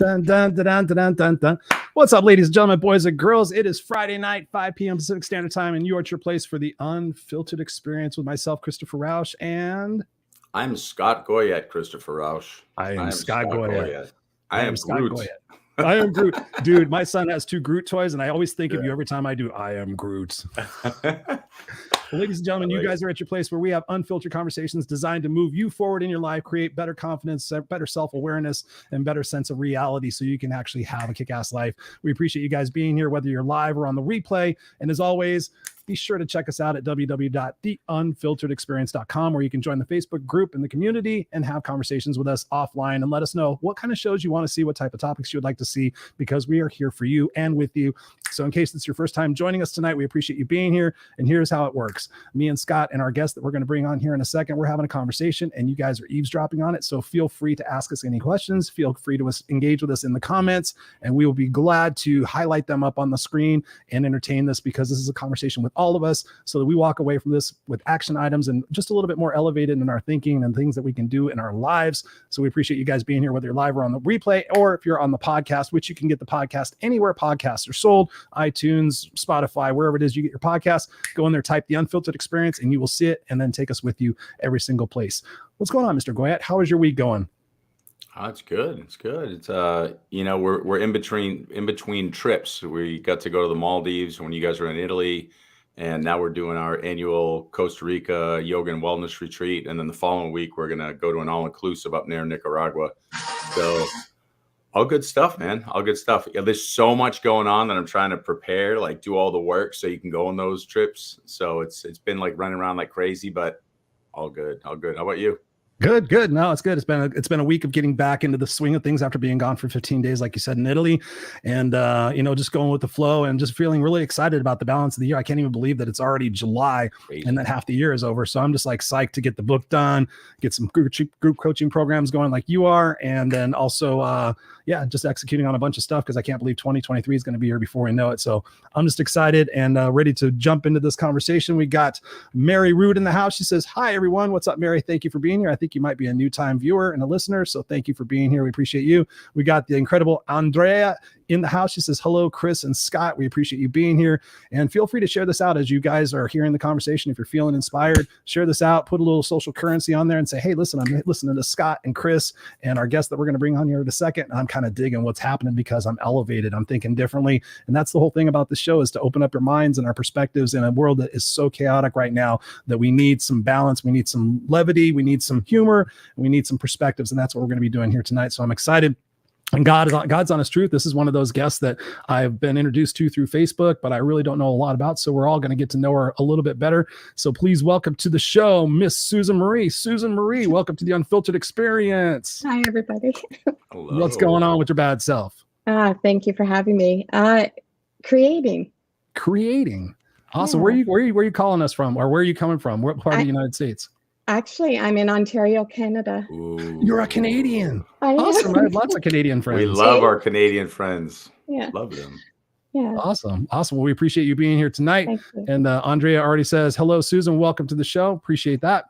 Dun, dun, dun, dun, dun, dun, dun. What's up, ladies and gentlemen, boys and girls? It is Friday night, 5 p.m. Pacific Standard Time, and you are at your place for the Unfiltered Experience with myself, Christopher Rausch, and... I'm Scott Goyette, Christopher Rausch. I am Scott Goyette. I am Scott Groot. Goyette. I am Groot. Dude, my son has 2 Groot toys, and I always think of you every time I do. I am Groot. Well, ladies and gentlemen, you guys are at your place where we have unfiltered conversations designed to move you forward in your life, create better confidence, better self-awareness, and better sense of reality so you can actually have a kick-ass life. We appreciate you guys being here, whether you're live or on the replay. And as always, be sure to check us out at www.theunfilteredexperience.com, where you can join the Facebook group and the community and have conversations with us offline and let us know what kind of shows you want to see, what type of topics you would like to see, because we are here for you and with you. So in case it's your first time joining us tonight, we appreciate you being here. And here's how it works. Me and Scott and our guest that we're going to bring on here in a second, we're having a conversation and you guys are eavesdropping on it. So feel free to ask us any questions. Feel free to engage with us in the comments, and we will be glad to highlight them up on the screen and entertain this, because this is a conversation with all of us, so that we walk away from this with action items and just a little bit more elevated in our thinking and things that we can do in our lives. So we appreciate you guys being here, whether you're live or on the replay, or if you're on the podcast, which you can get the podcast anywhere podcasts are sold, iTunes, Spotify, wherever it is you get your podcasts. Go in there, type The Unfiltered Experience, and you will see it, and then take us with you every single place. What's going on, Mr. Goyette? How is your week going? Oh, it's good. It's good. It's we're in between trips. We got to go to the Maldives when you guys were in Italy, and now we're doing our annual Costa Rica yoga and wellness retreat. And then the following week, we're gonna go to an all-inclusive up near Nicaragua. So all good stuff, man. All good stuff. Yeah, there's so much going on that I'm trying to prepare, like do all the work so you can go on those trips. So it's been like running around like crazy, but all good. All good. How about you? Good. No, it's good. It's been a week of getting back into the swing of things after being gone for 15 days, like you said, in Italy, and just going with the flow and just feeling really excited about the balance of the year. I can't even believe that it's already July and that half the year is over. So I'm just like psyched to get the book done, get some group coaching programs going like you are, and then also just executing on a bunch of stuff, because I can't believe 2023 is going to be here before we know it. So I'm just excited and ready to jump into this conversation. We got Mary Root in the house. She says, "Hi everyone, what's up, Mary? Thank you for being here. I think you might be a new time viewer and a listener, so thank you for being here. We appreciate you." We got the incredible Andrea in the house. She says, "Hello, Chris and Scott. We appreciate you being here." And feel free to share this out as you guys are hearing the conversation. If you're feeling inspired, share this out, put a little social currency on there and say, "Hey, listen, I'm listening to Scott and Chris and our guest that we're going to bring on here in a second. I'm kind of digging what's happening because I'm elevated. I'm thinking differently." And that's the whole thing about the show, is to open up your minds and our perspectives in a world that is so chaotic right now that we need some balance. We need some levity. We need some humor. We need some perspectives. And that's what we're going to be doing here tonight. So I'm excited. And God's honest truth. This is one of those guests that I've been introduced to through Facebook, but I really don't know a lot about. So we're all going to get to know her a little bit better. So please welcome to the show, Miss Susan Marie. Susan Marie, welcome to the Unfiltered Experience. Hi, everybody. Hello. What's going on with your bad self? Thank you for having me. Creating. Awesome. Yeah. Where are you calling us from, or where are you coming from? What part of the United States? Actually, I'm in Ontario, Canada. Ooh. You're a Canadian. I am. Awesome. I have lots of Canadian friends. We love our Canadian friends. Yeah. Love them. Yeah. Awesome. Well, we appreciate you being here tonight. Thank you. And Andrea already says, "Hello, Susan. Welcome to the show." Appreciate that.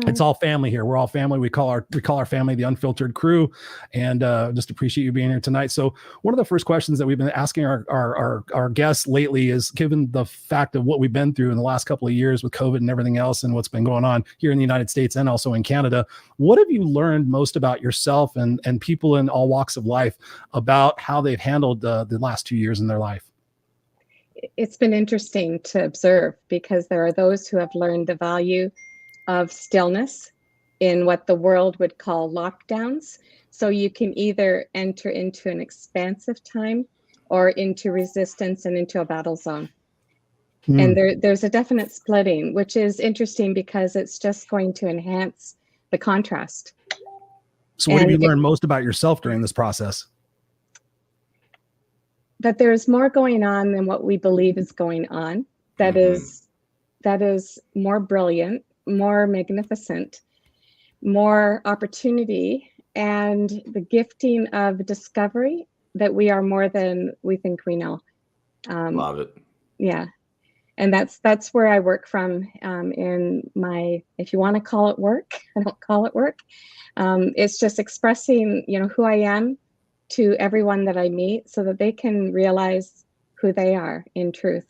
It's all family here. We're all family. We call our family the Unfiltered Crew, and just appreciate you being here tonight. So one of the first questions that we've been asking our guests lately is, given the fact of what we've been through in the last couple of years with COVID and everything else, and what's been going on here in the United States and also in Canada, what have you learned most about yourself and people in all walks of life about how they've handled the last 2 years in their life? It's been interesting to observe, because there are those who have learned the value of stillness in what the world would call lockdowns. So you can either enter into an expansive time or into resistance and into a battle zone. And there's a definite splitting, which is interesting because it's just going to enhance the contrast. So what have you learned most about yourself during this process? That there's more going on than what we believe is going on. That is more brilliant, more magnificent, more opportunity, and the gifting of discovery that we are more than we think we know. Love it. Yeah. And that's where I work from in my, if you want to call it work, I don't call it work. It's just expressing, who I am to everyone that I meet so that they can realize who they are in truth.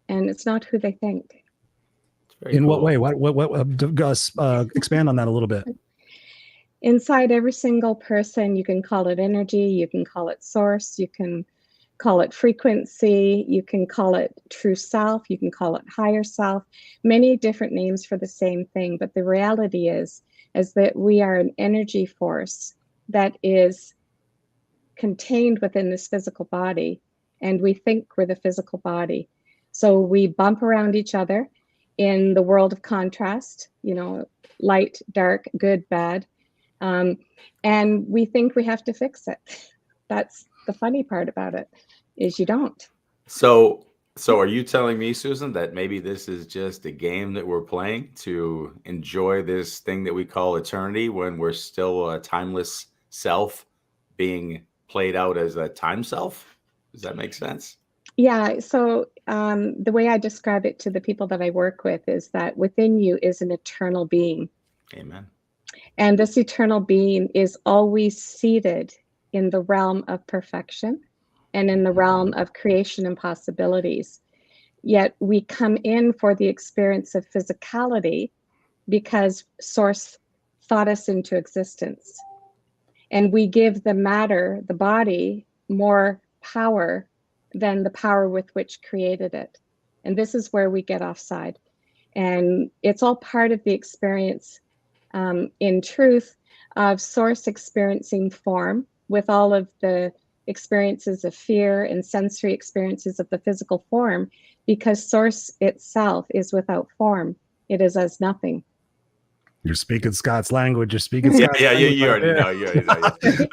And it's not who they think. In what way? Gus, expand on that a little bit. Inside every single person, you can call it energy, you can call it source, you can call it frequency, you can call it true self, you can call it higher self, many different names for the same thing. But the reality is that we are an energy force that is contained within this physical body, and we think we're the physical body. So we bump around each other in the world of contrast, light, dark, good, bad. And we think we have to fix it. That's the funny part about it, is you don't. So are you telling me, Susan, that maybe this is just a game that we're playing to enjoy this thing that we call eternity when we're still a timeless self being played out as a time self? Does that make sense? Yeah. So the way I describe it to the people that I work with is that within you is an eternal being. Amen. And this eternal being is always seated in the realm of perfection and in the realm of creation and possibilities. Yet we come in for the experience of physicality because Source thought us into existence. And we give the matter, the body, more power than the power with which created it. And this is where we get offside. And it's all part of the experience, in truth, of Source experiencing form with all of the experiences of fear and sensory experiences of the physical form, because Source itself is without form. It is as nothing. You're speaking Scott's language. You're speaking Scott's language. You already know.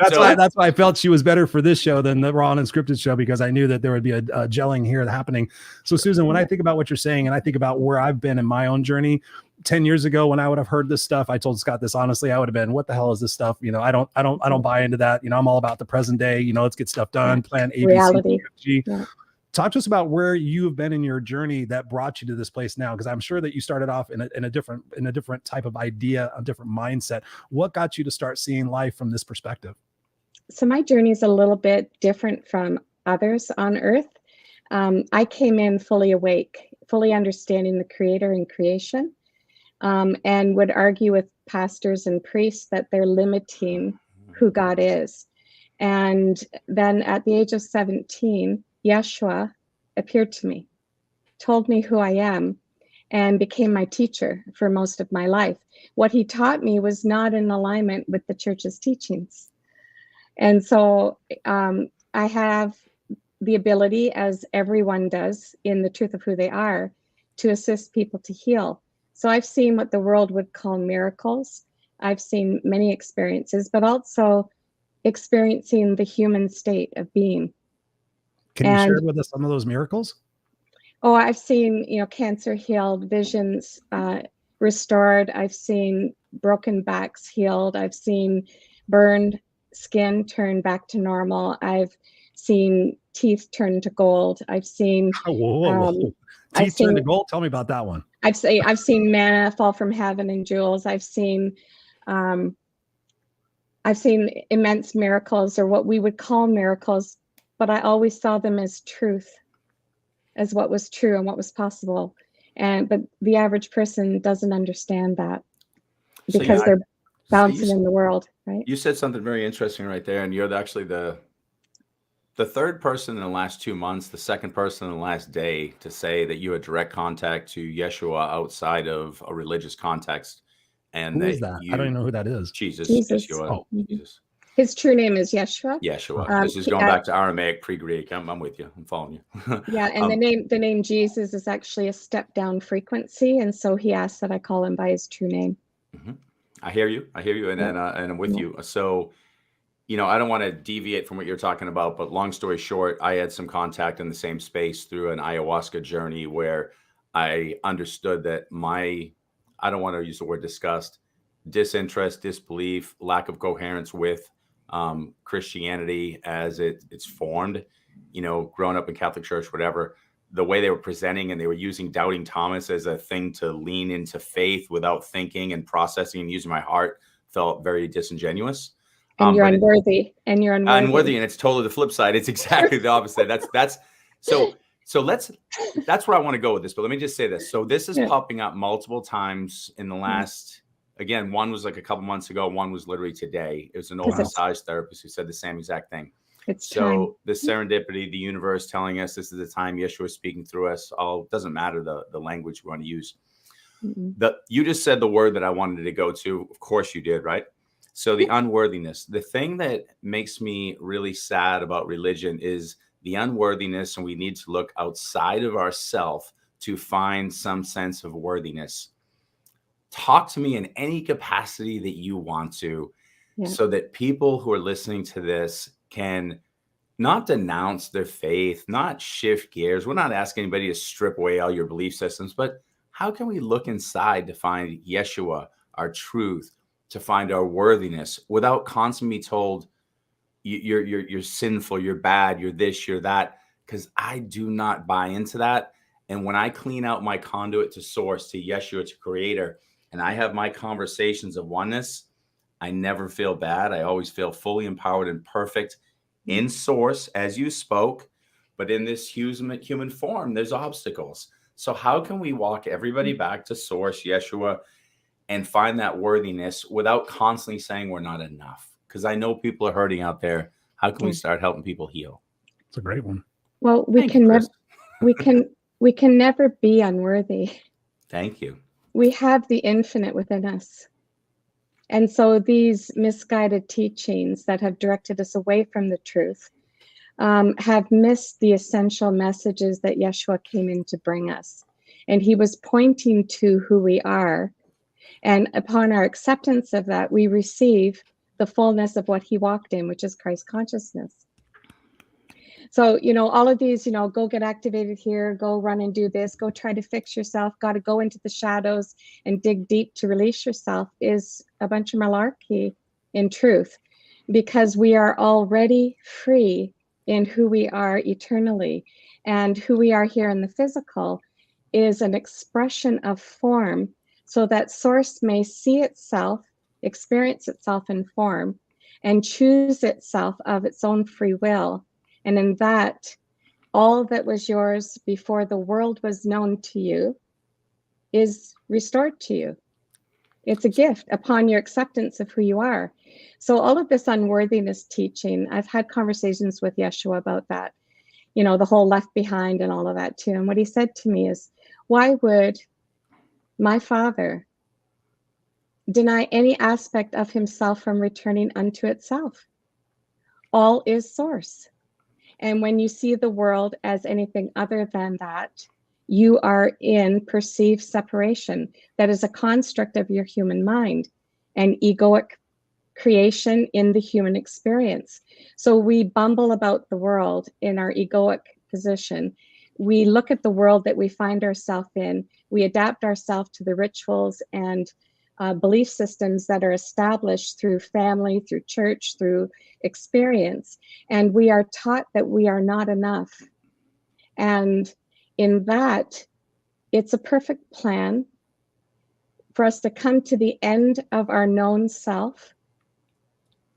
That's why I felt she was better for this show than the raw and unscripted show, because I knew that there would be a gelling here happening. So Susan, when I think about what you're saying and I think about where I've been in my own journey, 10 years ago, when I would have heard this stuff, I told Scott this honestly, I would have been, what the hell is this stuff? I don't buy into that. I'm all about the present day, let's get stuff done, plan ABC, reality. Yeah. Talk to us about where you have been in your journey that brought you to this place now, because I'm sure that you started off in a different type of idea, a different mindset. What got you to start seeing life from this perspective? So my journey is a little bit different from others on Earth. I came in fully awake, fully understanding the Creator and creation, and would argue with pastors and priests that they're limiting who God is. And then at the age of 17, Yeshua appeared to me, told me who I am, and became my teacher for most of my life. What he taught me was not in alignment with the church's teachings. And so I have the ability, as everyone does in the truth of who they are, to assist people to heal. So I've seen what the world would call miracles. I've seen many experiences, but also experiencing the human state of being. Can you share with us some of those miracles? Oh, I've seen, cancer healed, visions restored. I've seen broken backs healed. I've seen burned skin turn back to normal. I've seen teeth turn to gold. I've seen teeth turn to gold. Tell me about that one. I've seen manna fall from heaven and jewels. I've seen immense miracles, or what we would call miracles, but I always saw them as truth, as what was true and what was possible. But the average person doesn't understand that because they're bouncing in the world, right? You said something very interesting right there, and you're actually the third person in the last 2 months, the second person in the last day to say that you had direct contact to Yeshua outside of a religious context. And who is that? I don't even know who that is. Jesus. Yeshua. Oh, Jesus. His true name is Yeshua. Yeshua. This is going back to Aramaic, pre-Greek. I'm with you. I'm following you. Yeah, and the name Jesus is actually a step down frequency, and so he asked that I call him by his true name. Mm-hmm. I hear you, and I'm with you. So, I don't want to deviate from what you're talking about, but long story short, I had some contact in the same space through an ayahuasca journey where I understood that I don't want to use the word disgust, disinterest, disbelief, lack of coherence with Christianity as it's formed, growing up in Catholic Church, whatever, the way they were presenting, and they were using doubting Thomas as a thing to lean into faith without thinking and processing and using my heart, felt very disingenuous. And you're But unworthy. And you're unworthy. unworthy, and it's totally the flip side. It's exactly the opposite. That's so that's where I want to go with this. But let me just say this. So this is popping up multiple times in the last, again, one was like a couple months ago, one was literally today. It was an old massage therapist who said the same exact thing. It's so time. The serendipity, the universe telling us this is the time Yeshua is speaking through us. All doesn't matter the language we want to use. You just said the word that I wanted to go to. Of course you did, right? So the unworthiness, the thing that makes me really sad about religion is the unworthiness, and we need to look outside of ourselves to find some sense of worthiness. Talk to me in any capacity that you want to, so that people who are listening to this can not denounce their faith, not shift gears. We're not asking anybody to strip away all your belief systems, but how can we look inside to find Yeshua, our truth, to find our worthiness without constantly being told you're sinful, you're bad, you're this, you're that? Because I do not buy into that. And when I clean out my conduit to source, to Yeshua, to creator, and I have my conversations of oneness, I never feel bad. I always feel fully empowered and perfect in source, as you spoke. But in this human form, there's obstacles. So how can we walk everybody back to source, Yeshua, and find that worthiness without constantly saying we're not enough? Because I know people are hurting out there. How can we start helping people heal? It's a great one. Well, we can never be unworthy. Thank you. We have the infinite within us. And so these misguided teachings that have directed us away from the truth have missed the essential messages that Yeshua came in to bring us. And he was pointing to who we are. And upon our acceptance of that, we receive the fullness of what he walked in, which is Christ consciousness. So, all of these, go get activated here, go run and do this, go try to fix yourself, got to go into the shadows and dig deep to release yourself, is a bunch of malarkey in truth, because we are already free in who we are eternally. And who we are here in the physical is an expression of form, so that source may see itself, experience itself in form, and choose itself of its own free will. And in that, all that was yours before the world was known to you is restored to you. It's a gift upon your acceptance of who you are. So all of this unworthiness teaching, I've had conversations with Yeshua about that, the whole left behind and all of that too. And what he said to me is, why would my Father deny any aspect of himself from returning unto itself? All is source. And when you see the world as anything other than that, you are in perceived separation. That is a construct of your human mind and egoic creation in the human experience. So we bumble about the world in our egoic position. We look at the world that we find ourselves in. We adapt ourselves to the rituals and belief systems that are established through family, through church, through experience. And we are taught that we are not enough. And in that, it's a perfect plan for us to come to the end of our known self.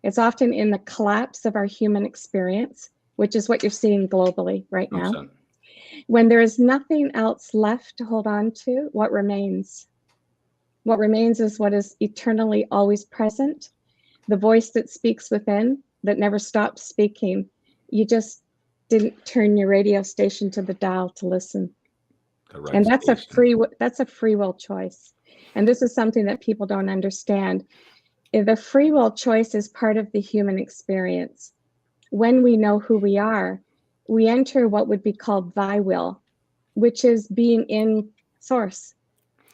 It's often in the collapse of our human experience, which is what you're seeing globally right now. 100%. When there is nothing else left to hold on to, what remains? What remains is what is eternally always present, the voice that speaks within, that never stops speaking. You just didn't turn your radio station to the dial to listen. And that's a free will choice. And this is something that people don't understand. The free will choice is part of the human experience. When we know who we are, we enter what would be called thy will, which is being in source.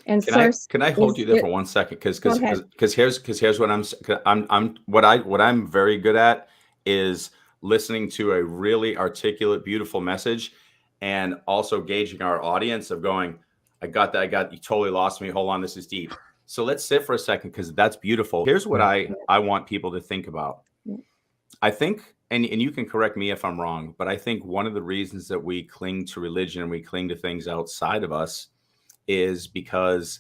And can I hold you there for 1 second? Because here's what I'm very good at is listening to a really articulate, beautiful message, and also gauging our audience of going, I got that. You totally lost me. Hold on, this is deep. So let's sit for a second, because that's beautiful. Here's what I want people to think about. I think, and you can correct me if I'm wrong, but I think one of the reasons that we cling to religion and we cling to things outside of us is because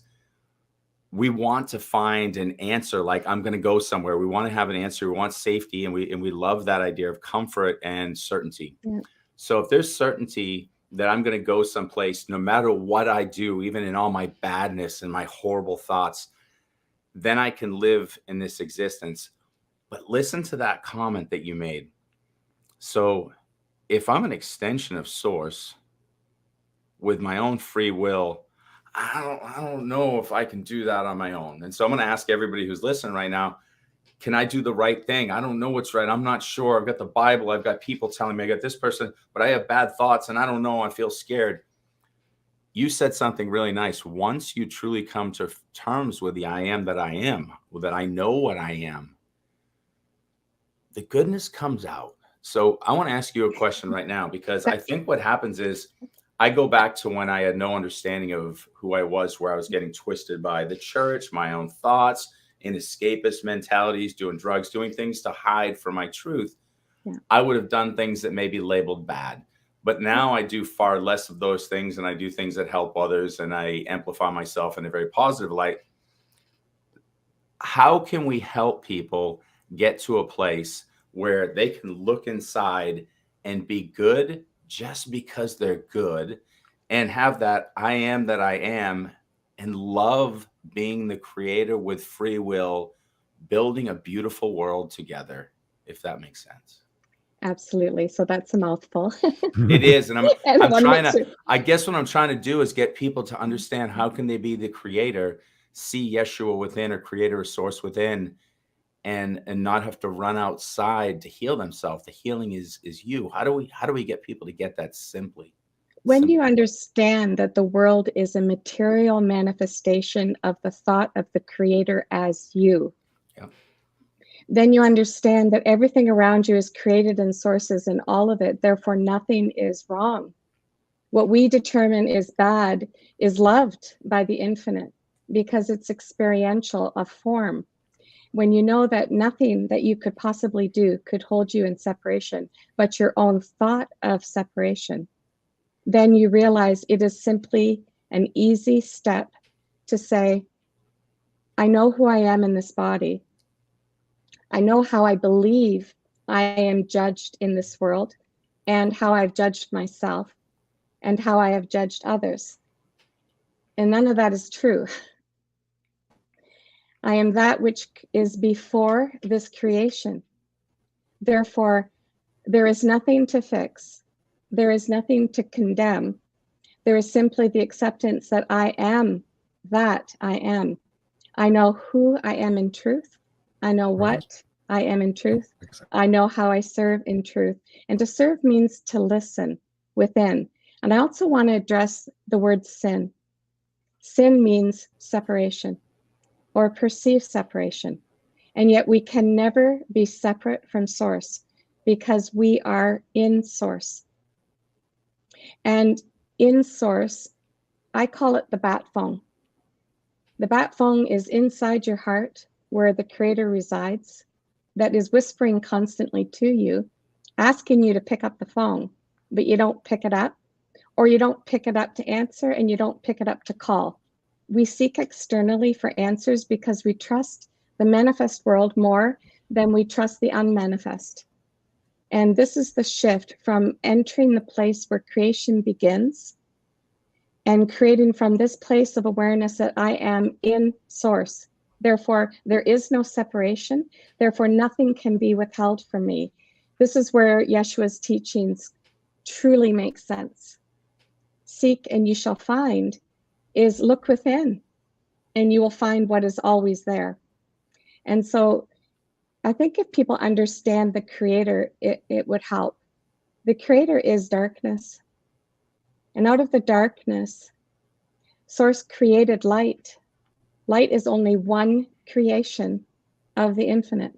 we want to find an answer, like I'm going to go somewhere. We want to have an answer. We want safety, and we love that idea of comfort and certainty. Yeah. So if there's certainty that I'm going to go someplace, no matter what I do, even in all my badness and my horrible thoughts, then I can live in this existence. But listen to that comment that you made. So if I'm an extension of source with my own free will, I don't know if I can do that on my own. And so I'm going to ask everybody who's listening right now, can I do the right thing? I don't know what's right. I'm not sure. I've got the Bible. I've got people telling me I got this person, but I have bad thoughts and I don't know. I feel scared. You said something really nice. Once you truly come to terms with the I am, that I know what I am, the goodness comes out. So I want to ask you a question right now, because I think what happens is I go back to when I had no understanding of who I was, where I was getting twisted by the church, my own thoughts, in escapist mentalities, doing drugs, doing things to hide from my truth. Yeah. I would have done things that may be labeled bad. But now I do far less of those things, and I do things that help others, and I amplify myself in a very positive light. How can we help people get to a place where they can look inside and be good just because they're good, and have that I am that I am, and love being the creator with free will, building a beautiful world together, if that makes sense? Absolutely. So that's a mouthful. It is. And And I'm one trying makes to, it- I guess what I'm trying to do is get people to understand, how can they be the creator, see Yeshua within, or creator or source within, and not have to run outside to heal themselves. The healing is you. How do we get people to get that simply? When you understand that the world is a material manifestation of the thought of the creator as you, Yeah. then you understand that everything around you is created in sources, and all of it, therefore nothing is wrong. What we determine is bad is loved by the infinite, because it's experiential, a form. When you know that nothing that you could possibly do could hold you in separation, but your own thought of separation, then you realize it is simply an easy step to say, I know who I am in this body. I know how I believe I am judged in this world, and how I've judged myself, and how I have judged others. And none of that is true. I am that which is before this creation. Therefore, there is nothing to fix. There is nothing to condemn. There is simply the acceptance that I am that I am. I know who I am in truth. I know what I am in truth. I know how I serve in truth. And to serve means to listen within. And I also want to address the word sin. Sin means separation, or perceived separation. And yet we can never be separate from source, because we are in source. And in source, I call it the bat phone. The bat phone is inside your heart, where the creator resides, that is whispering constantly to you, asking you to pick up the phone, but you don't pick it up, or you don't pick it up to answer, and you don't pick it up to call. We seek externally for answers because we trust the manifest world more than we trust the unmanifest. And this is the shift from entering the place where creation begins and creating from this place of awareness that I am in source. Therefore, there is no separation. Therefore, nothing can be withheld from me. This is where Yeshua's teachings truly make sense. Seek and you shall find is look within, and you will find what is always there. And so I think if people understand the creator, it would help. The creator is darkness. And out of the darkness, source created light. Light is only one creation of the infinite.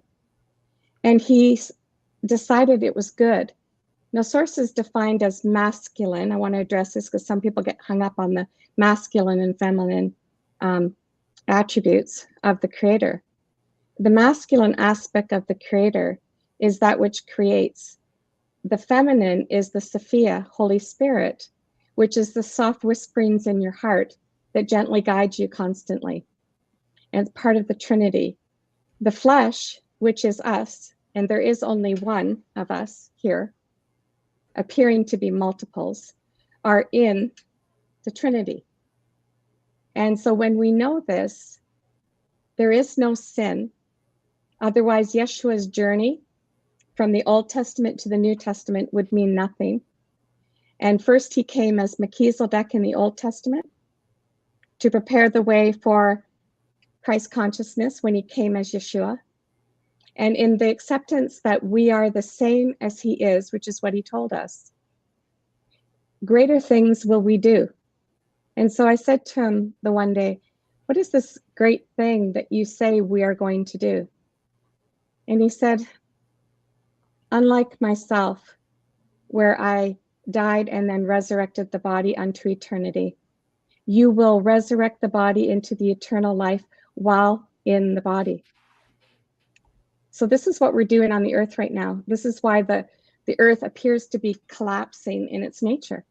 And he decided it was good. Now, source is defined as masculine. I want to address this because some people get hung up on the masculine and feminine attributes of the creator. The masculine aspect of the creator is that which creates. The feminine is the Sophia, Holy Spirit, which is the soft whisperings in your heart that gently guides you constantly. and part of the Trinity. The flesh, which is us, and there is only one of us here, appearing to be multiples, are in the Trinity. And so when we know this, there is no sin. Otherwise, Yeshua's journey from the Old Testament to the New Testament would mean nothing. And first, he came as Melchizedek in the Old Testament to prepare the way for Christ consciousness when he came as Yeshua. And in the acceptance that we are the same as he is, which is what he told us, greater things will we do. And so I said to him the one day, what is this great thing that you say we are going to do? And he said, unlike myself, where I died and then resurrected the body unto eternity, you will resurrect the body into the eternal life while in the body. So this is what we're doing on the earth right now. This is why the earth appears to be collapsing in its nature.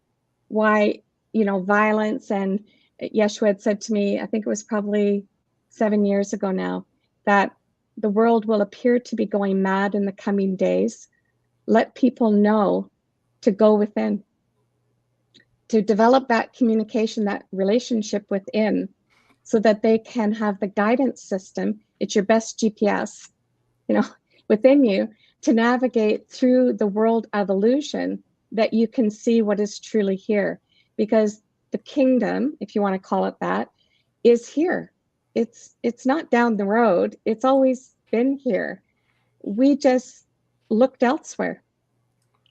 Why, violence, and Yeshua had said to me, I think it was probably 7 years ago now, that the world will appear to be going mad in the coming days. Let people know to go within, to develop that communication, that relationship within, so that they can have the guidance system. It's your best GPS, within you, to navigate through the world of illusion, that you can see what is truly here. Because the kingdom, if you want to call it that, is here. It's not down the road. It's always been here. We just looked elsewhere.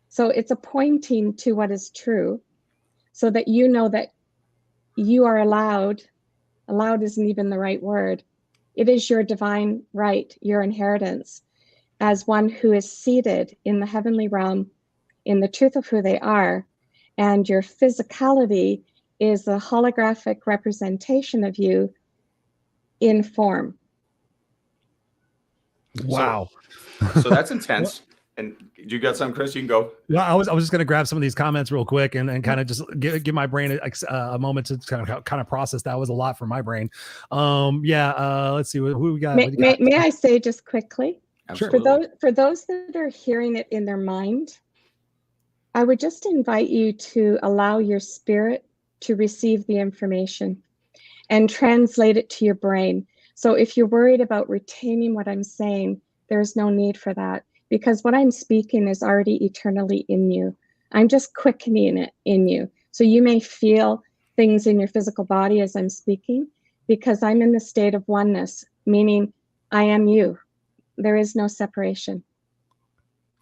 So it's a pointing to what is true, so that you know that you are allowed isn't even the right word. It is your divine right, your inheritance, as one who is seated in the heavenly realm, in the truth of who they are. And your physicality is a holographic representation of you in form. Wow. So that's intense. And you got something, Chris? You can go. Well, I was just going to grab some of these comments real quick and kind of just give my brain a moment to kind of process. That was a lot for my brain. Let's see who we got. May I say just quickly? Absolutely. For those that are hearing it in their mind, I would just invite you to allow your spirit to receive the information and translate it to your brain. So if you're worried about retaining what I'm saying, there's no need for that, because what I'm speaking is already eternally in you. I'm just quickening it in you. So you may feel things in your physical body as I'm speaking, because I'm in the state of oneness, meaning I am you. There is no separation.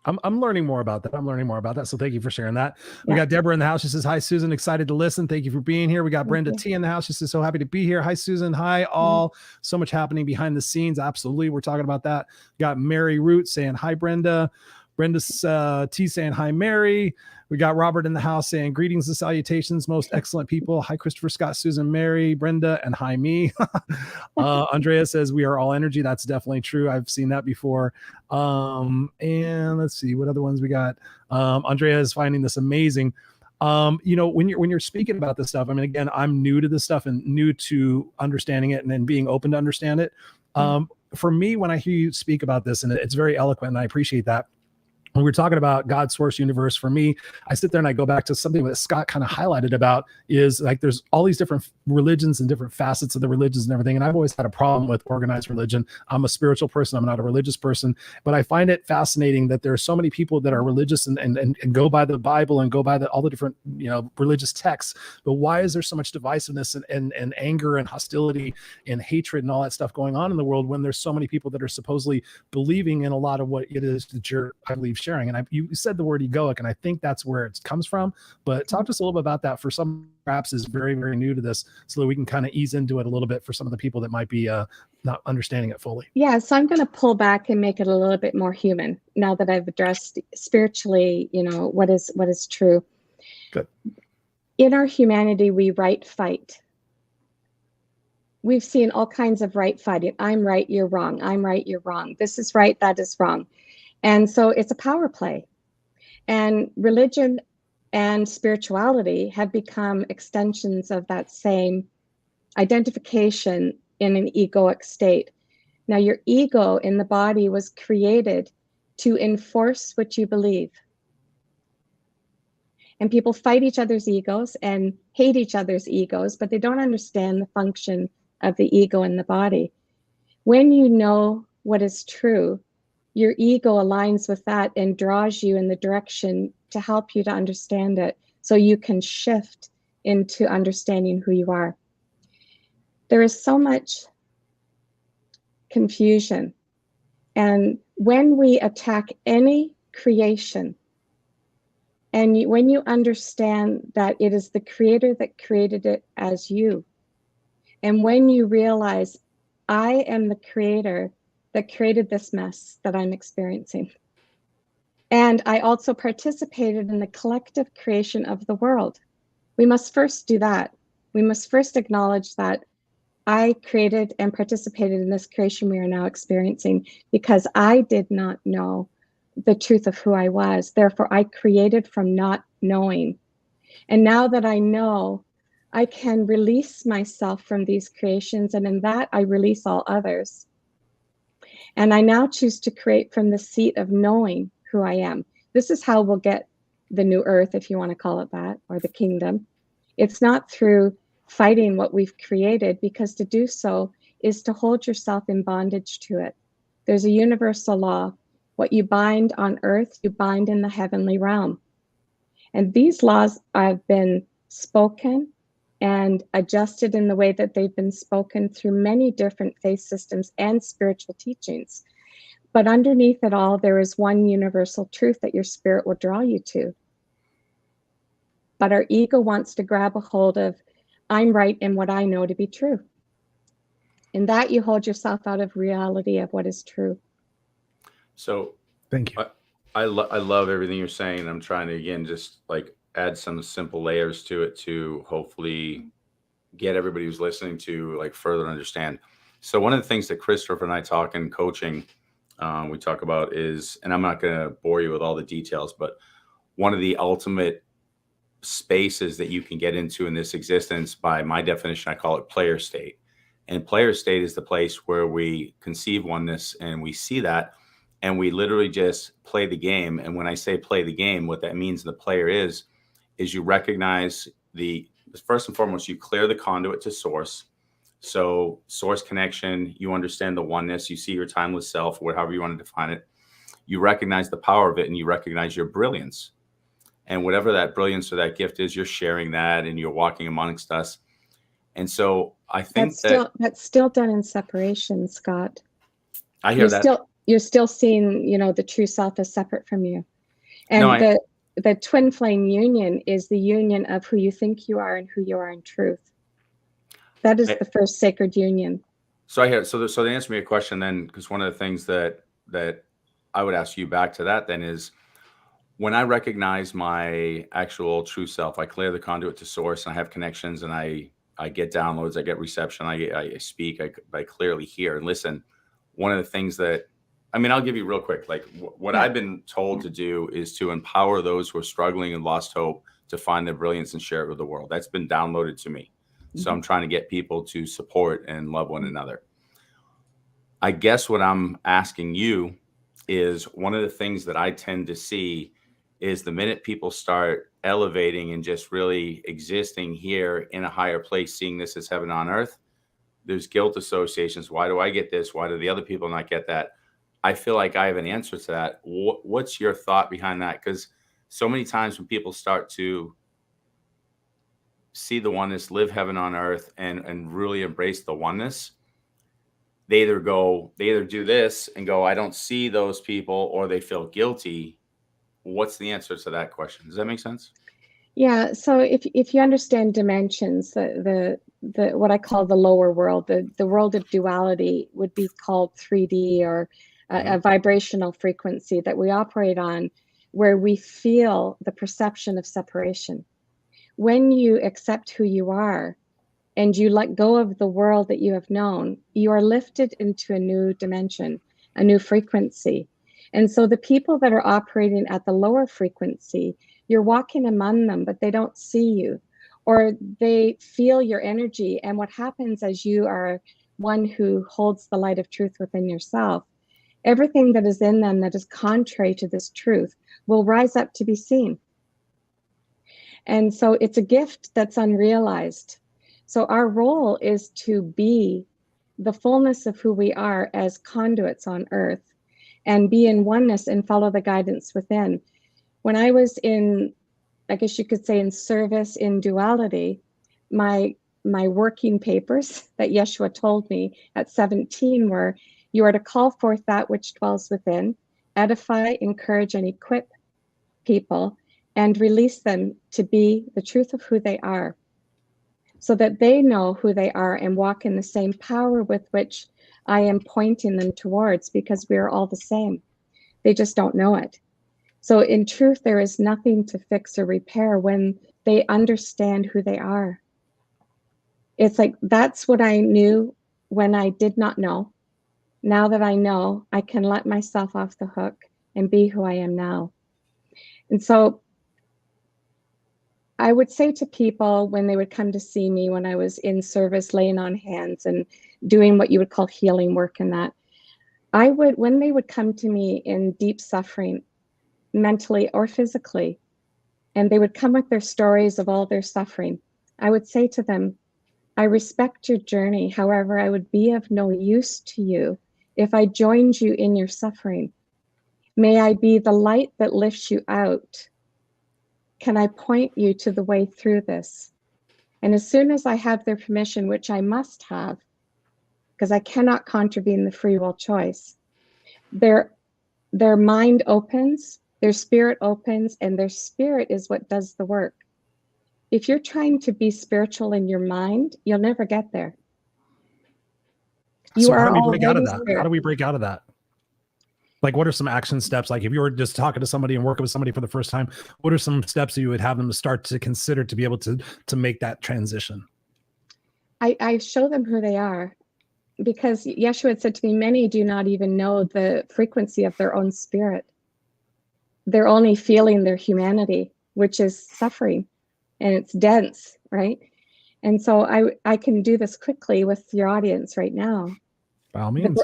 I'm learning more about that. So thank you for sharing that. We got Deborah in the house. She says, hi, Susan. Excited to listen. Thank you for being here. We got Brenda T in the house. She says, so happy to be here. Hi, Susan. Hi, all. So much happening behind the scenes. Absolutely. We're talking about that. Got Mary Root saying, hi, Brenda. Brenda's T saying, hi, Mary. We got Robert in the house saying, greetings and salutations, most excellent people. Hi, Christopher, Scott, Susan, Mary, Brenda, and hi, me. Andrea says, we are all energy. That's definitely true. I've seen that before. And let's see what other ones we got. Andrea is finding this amazing. When you're speaking about this stuff, I mean, again, I'm new to this stuff and new to understanding it and then being open to understand it. For me, when I hear you speak about this, and it's very eloquent, and I appreciate that. When we're talking about God, source, universe, for me, I sit there and I go back to something that Scott kind of highlighted about, is like there's all these different religions and different facets of the religions and everything. And I've always had a problem with organized religion. I'm a spiritual person. I'm not a religious person, but I find it fascinating that there are so many people that are religious and go by the Bible and go by all the different, religious texts. But why is there so much divisiveness and anger and hostility and hatred and all that stuff going on in the world when there's so many people that are supposedly believing in a lot of what it is that you're, I believe, sharing? And you said the word egoic, and I think that's where it comes from. But talk to us a little bit about that for some perhaps is very, very new to this, so that we can kind of ease into it a little bit for some of the people that might be not understanding it fully. Yeah, so I'm going to pull back and make it a little bit more human now that I've addressed spiritually, what is true. Good. In our humanity, we right fight. We've seen all kinds of right fighting. I'm right, you're wrong. I'm right, you're wrong. This is right, that is wrong. And so it's a power play. And religion and spirituality have become extensions of that same identification in an egoic state. Now, your ego in the body was created to enforce what you believe. And people fight each other's egos and hate each other's egos, but they don't understand the function of the ego in the body. When you know what is true, your ego aligns with that and draws you in the direction to help you to understand it, so you can shift into understanding who you are. There is so much confusion. And when we attack any creation, and when you understand that it is the creator that created it as you, and when you realize, I am the creator that created this mess that I'm experiencing. And I also participated in the collective creation of the world. We must first do that. We must first acknowledge that I created and participated in this creation we are now experiencing, because I did not know the truth of who I was. Therefore, I created from not knowing. And now that I know, I can release myself from these creations, and in that I release all others. And I now choose to create from the seat of knowing who I am. This is how we'll get the new earth, if you want to call it that, or the kingdom. It's not through fighting what we've created, because to do so is to hold yourself in bondage to it. There's a universal law. What you bind on earth, you bind in the heavenly realm. And these laws have been spoken and adjusted in the way that they've been spoken through many different faith systems and spiritual teachings. But underneath it all, there is one universal truth that your spirit will draw you to. But our ego wants to grab a hold of, I'm right in what I know to be true. In that, you hold yourself out of reality of what is true. So Thank you. I love everything you're saying. I'm trying to, again, just like add some simple layers to it to hopefully get everybody who's listening to like further understand. So one of the things that Christopher and I talk in coaching, we talk about is, and I'm not going to bore you with all the details, but one of the ultimate spaces that you can get into in this existence, by my definition, I call it player state. And player state is the place where we conceive oneness and we see that, and we literally just play the game. And when I say play the game, what that means the player is you recognize first and foremost, you clear the conduit to source. So source connection, you understand the oneness, you see your timeless self, however you want to define it. You recognize the power of it, and you recognize your brilliance. And whatever that brilliance or that gift is, you're sharing that and you're walking amongst us. And so I think that's still done in separation, Scott. I hear that. You're still seeing, the true self as separate from you. And the twin flame union is the union of who you think you are and who you are in truth. That is the first sacred union. So I hear, so to answer me a question then, because one of the things that I would ask you back to that then is, when I recognize my actual true self, I clear the conduit to source, and I have connections, and I get downloads, I get reception, I speak, I clearly hear and listen. One of the things that, I'll give you real quick, like what I've been told to do is to empower those who are struggling and lost hope to find their brilliance and share it with the world. That's been downloaded to me. Mm-hmm. So I'm trying to get people to support and love one another. I guess what I'm asking you is, one of the things that I tend to see is the minute people start elevating and just really existing here in a higher place, seeing this as heaven on earth, there's guilt associations. Why do I get this? Why do the other people not get that? I feel like I have an answer to that. What's your thought behind that? Because so many times when people start to see the oneness, live heaven on earth, and really embrace the oneness, they either do this and go, I don't see those people, or they feel guilty. What's the answer to that question? Does that make sense? Yeah. So if you understand dimensions, the what I call the lower world, the world of duality would be called 3D, or a vibrational frequency that we operate on, where we feel the perception of separation. When you accept who you are and you let go of the world that you have known, you are lifted into a new dimension, a new frequency. And so the people that are operating at the lower frequency, you're walking among them, but they don't see you, or they feel your energy. And what happens as you are one who holds the light of truth within yourself, everything that is in them that is contrary to this truth will rise up to be seen. And so it's a gift that's unrealized. So our role is to be the fullness of who we are as conduits on earth and be in oneness and follow the guidance within. When I was in, I guess you could say, in service in duality, my working papers that Yeshua told me at 17 were, you are to call forth that which dwells within, edify, encourage, and equip people, and release them to be the truth of who they are, so that they know who they are and walk in the same power with which I am pointing them towards, because we are all the same. They just don't know it. So in truth, there is nothing to fix or repair when they understand who they are. It's like, that's what I knew when I did not know. Now that I know, I can let myself off the hook and be who I am now. And so I would say to people when they would come to see me when I was in service, laying on hands and doing what you would call healing work and that, when they would come to me in deep suffering, mentally or physically, and they would come with their stories of all their suffering, I would say to them, I respect your journey. However, I would be of no use to you if I joined you in your suffering. May I be the light that lifts you out. Can I point you to the way through this? And as soon as I have their permission, which I must have, because I cannot contravene the free will choice, their mind opens, their spirit opens, and their spirit is what does the work. If you're trying to be spiritual in your mind, you'll never get there. So how do we break out of that? How do we break out of that? Like, what are some action steps? Like, if you were just talking to somebody and working with somebody for the first time, what are some steps that you would have them to start to consider to be able to make that transition? I show them who they are, because Yeshua had said to me, many do not even know the frequency of their own spirit. They're only feeling their humanity, which is suffering, and it's dense, right? And so I can do this quickly with your audience right now. By all means.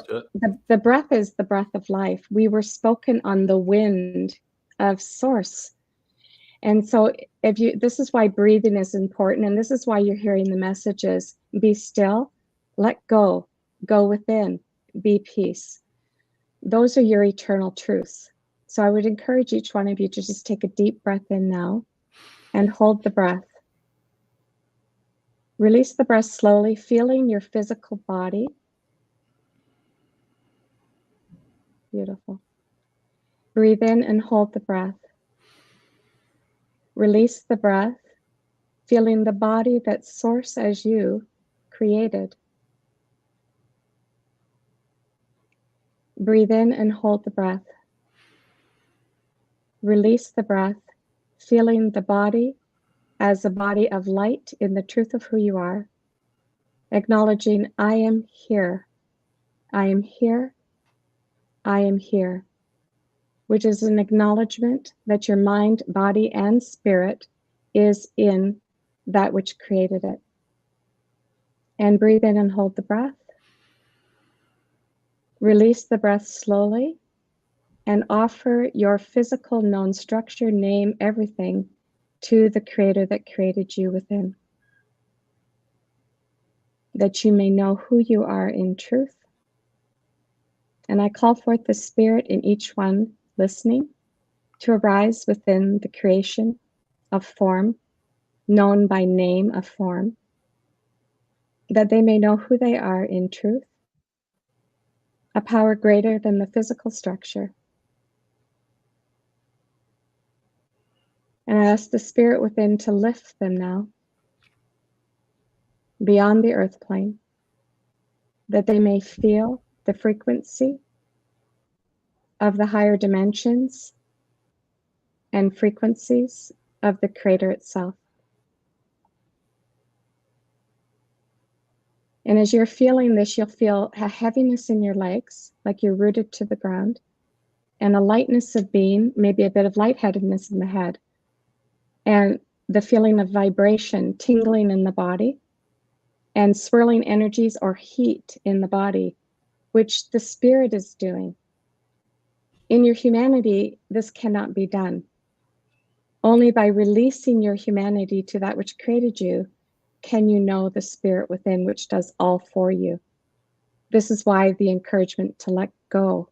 The breath is the breath of life. We were spoken on the wind of source. And so this is why breathing is important. And this is why you're hearing the messages: be still, let go, go within, be peace. Those are your eternal truths. So I would encourage each one of you to just take a deep breath in now and hold the breath. Release the breath slowly, feeling your physical body. Beautiful. Breathe in and hold the breath. Release the breath, feeling the body that source as you created. Breathe in and hold the breath. Release the breath, feeling the body as a body of light in the truth of who you are, acknowledging, I am here, I am here, I am here, which is an acknowledgement that your mind, body, and spirit is in that which created it. And breathe in and hold the breath. Release the breath slowly and offer your physical known structure, name, everything to the Creator that created you within, that you may know who you are in truth. And I call forth the Spirit in each one listening to arise within the creation of form, known by name of form, that they may know who they are in truth, a power greater than the physical structure. And I ask the Spirit within to lift them now beyond the earth plane, that they may feel the frequency of the higher dimensions and frequencies of the Creator itself. And as you're feeling this, you'll feel a heaviness in your legs, like you're rooted to the ground, and a lightness of being, maybe a bit of lightheadedness in the head, and the feeling of vibration, tingling in the body, and swirling energies or heat in the body, which the spirit is doing. In your humanity, this cannot be done. Only by releasing your humanity to that which created you can you know the spirit within, which does all for you. This is why the encouragement to let go.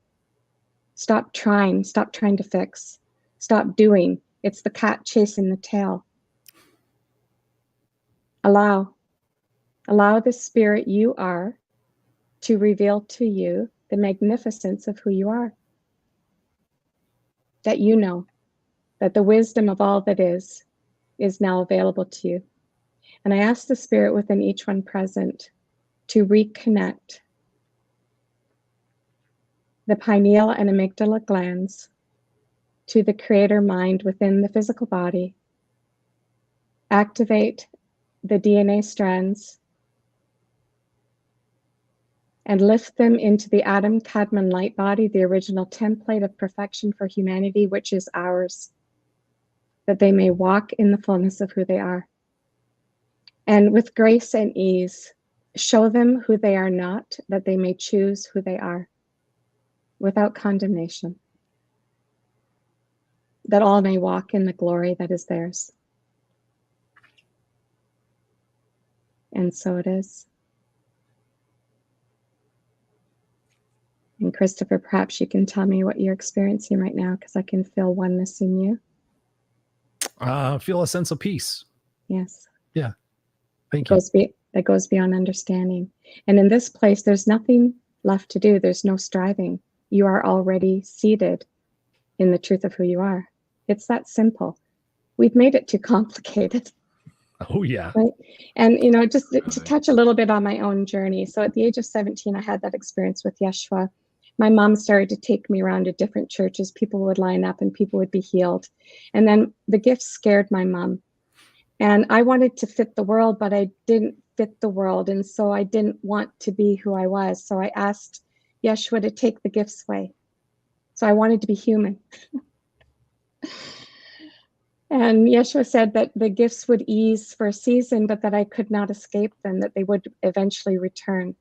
Stop trying to fix, stop doing. It's the cat chasing the tail. Allow the spirit you are to reveal to you the magnificence of who you are. That you know, that the wisdom of all that is now available to you. And I ask the spirit within each one present to reconnect the pineal and amygdala glands to the creator mind within the physical body. Activate the DNA strands and lift them into the Adam Kadmon light body, the original template of perfection for humanity, which is ours, that they may walk in the fullness of who they are. And with grace and ease, show them who they are not, that they may choose who they are, without condemnation, that all may walk in the glory that is theirs. And so it is. And Christopher, perhaps you can tell me what you're experiencing right now, because I can feel oneness in you. Feel a sense of peace. Yes. Yeah. Thank you. That goes beyond understanding. And in this place, there's nothing left to do. There's no striving. You are already seated in the truth of who you are. It's that simple. We've made it too complicated. Oh, yeah. Right? And, just to touch a little bit on my own journey. So at the age of 17, I had that experience with Yeshua. My mom started to take me around to different churches. People would line up and people would be healed. And then the gifts scared my mom. And I wanted to fit the world, but I didn't fit the world. And so I didn't want to be who I was. So I asked Yeshua to take the gifts away. So I wanted to be human. And Yeshua said that the gifts would ease for a season, but that I could not escape them, that they would eventually return.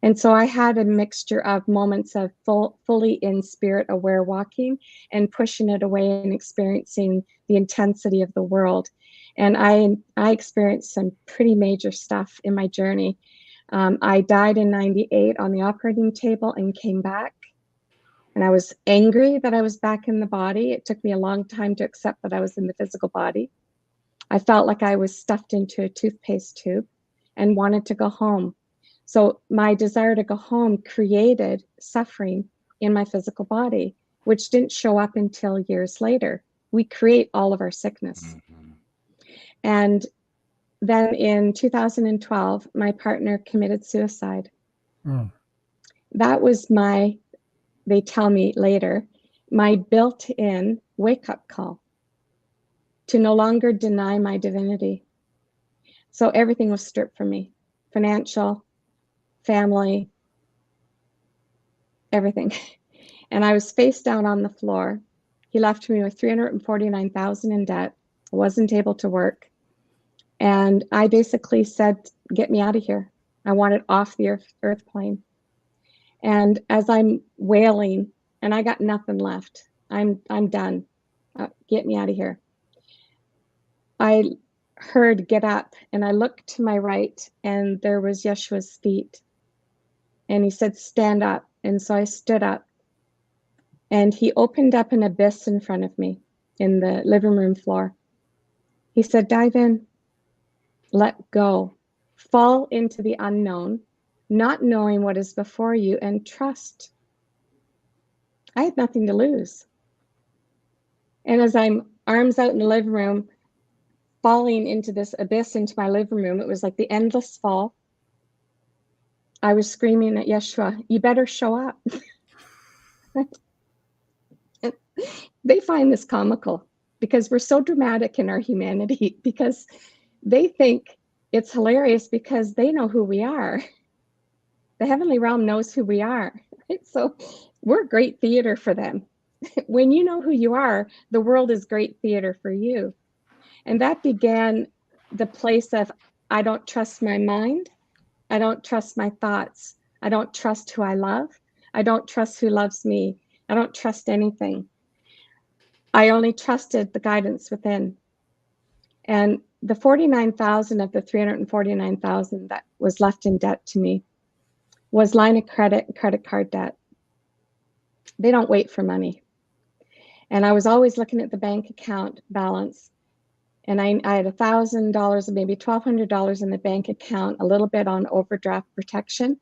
And so I had a mixture of moments of fully in spirit aware walking and pushing it away and experiencing the intensity of the world. And I experienced some pretty major stuff in my journey. I died in 98 on the operating table and came back. And I was angry that I was back in the body. It took me a long time to accept that I was in the physical body. I felt like I was stuffed into a toothpaste tube and wanted to go home. So my desire to go home created suffering in my physical body, which didn't show up until years later. We create all of our sickness. Mm-hmm. And then in 2012, my partner committed suicide. Mm. That was they tell me later, my built-in wake-up call to no longer deny my divinity. So everything was stripped from me, financial, family, everything. And I was face down on the floor. He left me with $349,000 in debt. I wasn't able to work. And I basically said, get me out of here. I want it off the earth plane. And as I'm wailing, and I got nothing left, I'm done. Get me out of here. I heard get up, and I looked to my right, and there was Yeshua's feet. And he said, stand up. And so I stood up. And he opened up an abyss in front of me in the living room floor. He said, dive in, let go, fall into the unknown, not knowing what is before you, and trust. I had nothing to lose. And as I'm arms out in the living room, falling into this abyss into my living room, it was like the endless fall. I was screaming at Yeshua, you better show up. They find this comical because we're so dramatic in our humanity, because they think it's hilarious because they know who we are. The heavenly realm knows who we are, right? So we're great theater for them. When you know who you are, the world is great theater for you. And that began the place of, I don't trust my mind. I don't trust my thoughts. I don't trust who I love. I don't trust who loves me. I don't trust anything. I only trusted the guidance within. And the 49,000 of the 349,000 that was left in debt to me was line of credit and credit card debt. They don't wait for money. And I was always looking at the bank account balance. And I had $1,000, maybe $1,200 in the bank account, a little bit on overdraft protection.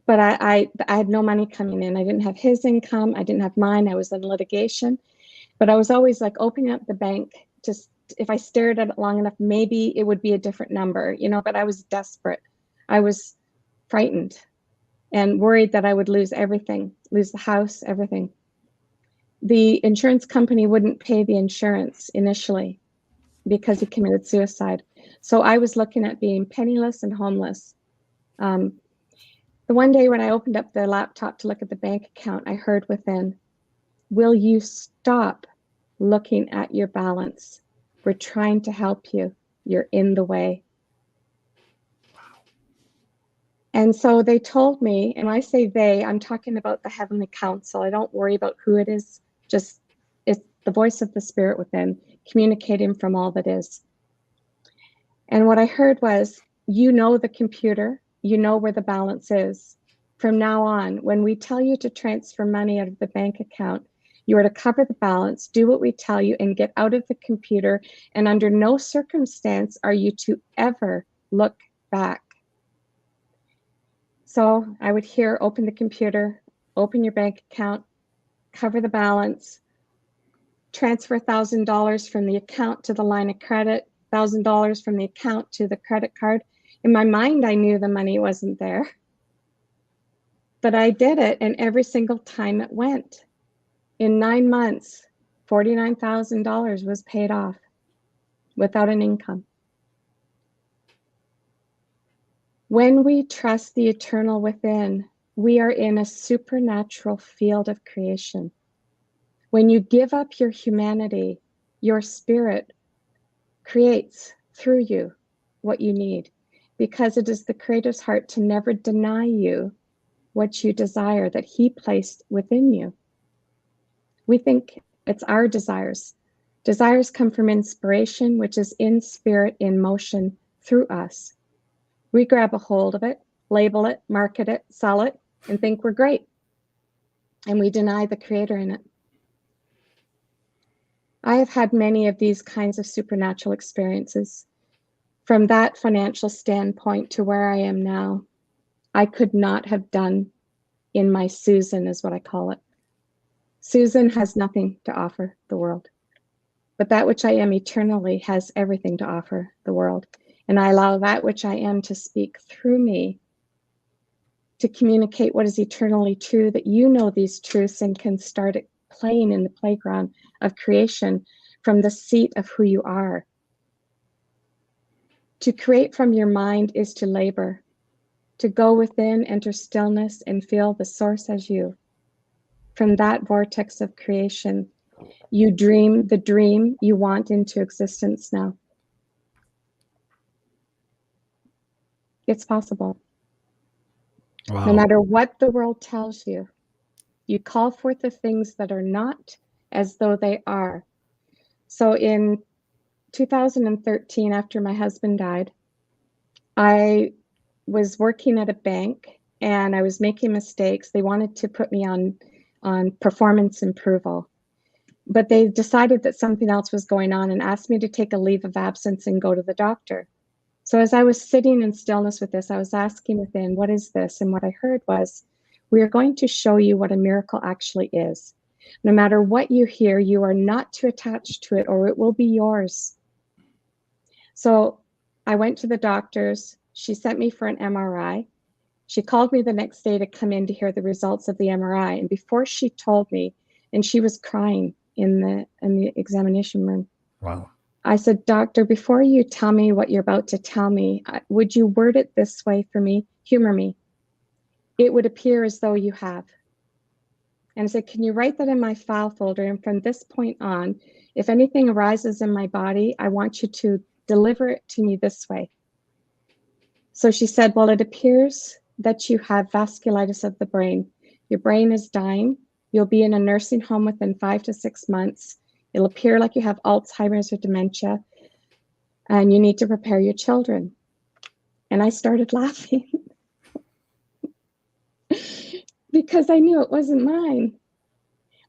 But I had no money coming in. I didn't have his income. I didn't have mine. I was in litigation. But I was always like opening up the bank. Just if I stared at it long enough, maybe it would be a different number, you know, but I was desperate. I was frightened and worried that I would lose everything, lose the house, everything. The insurance company wouldn't pay the insurance initially because he committed suicide. So I was looking at being penniless and homeless. The one day when I opened up the laptop to look at the bank account, I heard within, will you stop looking at your balance? We're trying to help you. You're in the way. And so they told me, and I say they, I'm talking about the Heavenly Council. I don't worry about who it is. Just it's the voice of the spirit within, communicating from all that is. And what I heard was, you know the computer, you know where the balance is. From now on, when we tell you to transfer money out of the bank account, you are to cover the balance, do what we tell you, and get out of the computer. And under no circumstance are you to ever look back. So I would hear, open the computer, open your bank account, cover the balance, transfer $1,000 from the account to the line of credit, $1,000 from the account to the credit card. In my mind, I knew the money wasn't there. But I did it, and every single time it went. In 9 months, $49,000 was paid off without an income. When we trust the eternal within, we are in a supernatural field of creation. When you give up your humanity, your spirit creates through you what you need, because it is the Creator's heart to never deny you what you desire that He placed within you. We think it's our desires. Desires come from inspiration, which is in spirit, in motion through us. We grab a hold of it, label it, market it, sell it, and think we're great. And we deny the Creator in it. I have had many of these kinds of supernatural experiences. From that financial standpoint to where I am now, I could not have done in my Susan, is what I call it. Susan has nothing to offer the world, but that which I am eternally has everything to offer the world. And I allow that which I am to speak through me to communicate what is eternally true, that you know these truths and can start playing in the playground of creation from the seat of who you are. To create from your mind is to labor. To go within, enter stillness, and feel the source as you. From that vortex of creation, you dream the dream you want into existence now. It's possible. Wow. No matter what the world tells you, you call forth the things that are not as though they are. So in 2013, after my husband died, I was working at a bank and I was making mistakes. They wanted to put me on performance approval, but they decided that something else was going on and asked me to take a leave of absence and go to the doctor. So as I was sitting in stillness with this, I was asking within, what is this? And what I heard was, we are going to show you what a miracle actually is. No matter what you hear, you are not to attach to it or it will be yours. So I went to the doctors. She sent me for an MRI. She called me the next day to come in to hear the results of the MRI. And before she told me, and she was crying in the examination room. Wow. I said, doctor, before you tell me what you're about to tell me, would you word it this way for me? Humor me. It would appear as though you have. And I said, can you write that in my file folder? And from this point on, if anything arises in my body, I want you to deliver it to me this way. So she said, well, it appears that you have vasculitis of the brain. Your brain is dying. You'll be in a nursing home within 5 to 6 months. It'll appear like you have Alzheimer's or dementia, and you need to prepare your children. And I started laughing because I knew it wasn't mine.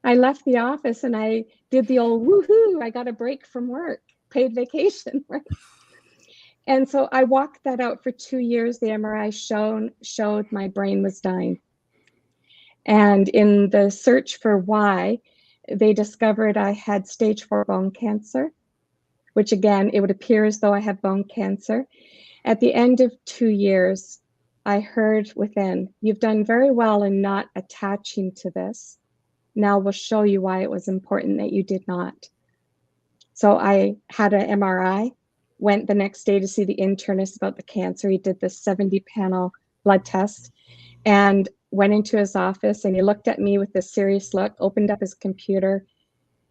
I left the office and I did the old woohoo, I got a break from work, paid vacation, right? And so I walked that out for 2 years. The MRI showed my brain was dying. And in the search for why, they discovered I had stage 4 bone cancer, which again, it would appear as though I have bone cancer. At the end of 2 years, I heard within, you've done very well in not attaching to this. Now we'll show you why it was important that you did not. So I had an MRI, went the next day to see the internist about the cancer. He did this 70-panel blood test and went into his office, and he looked at me with this serious look, opened up his computer,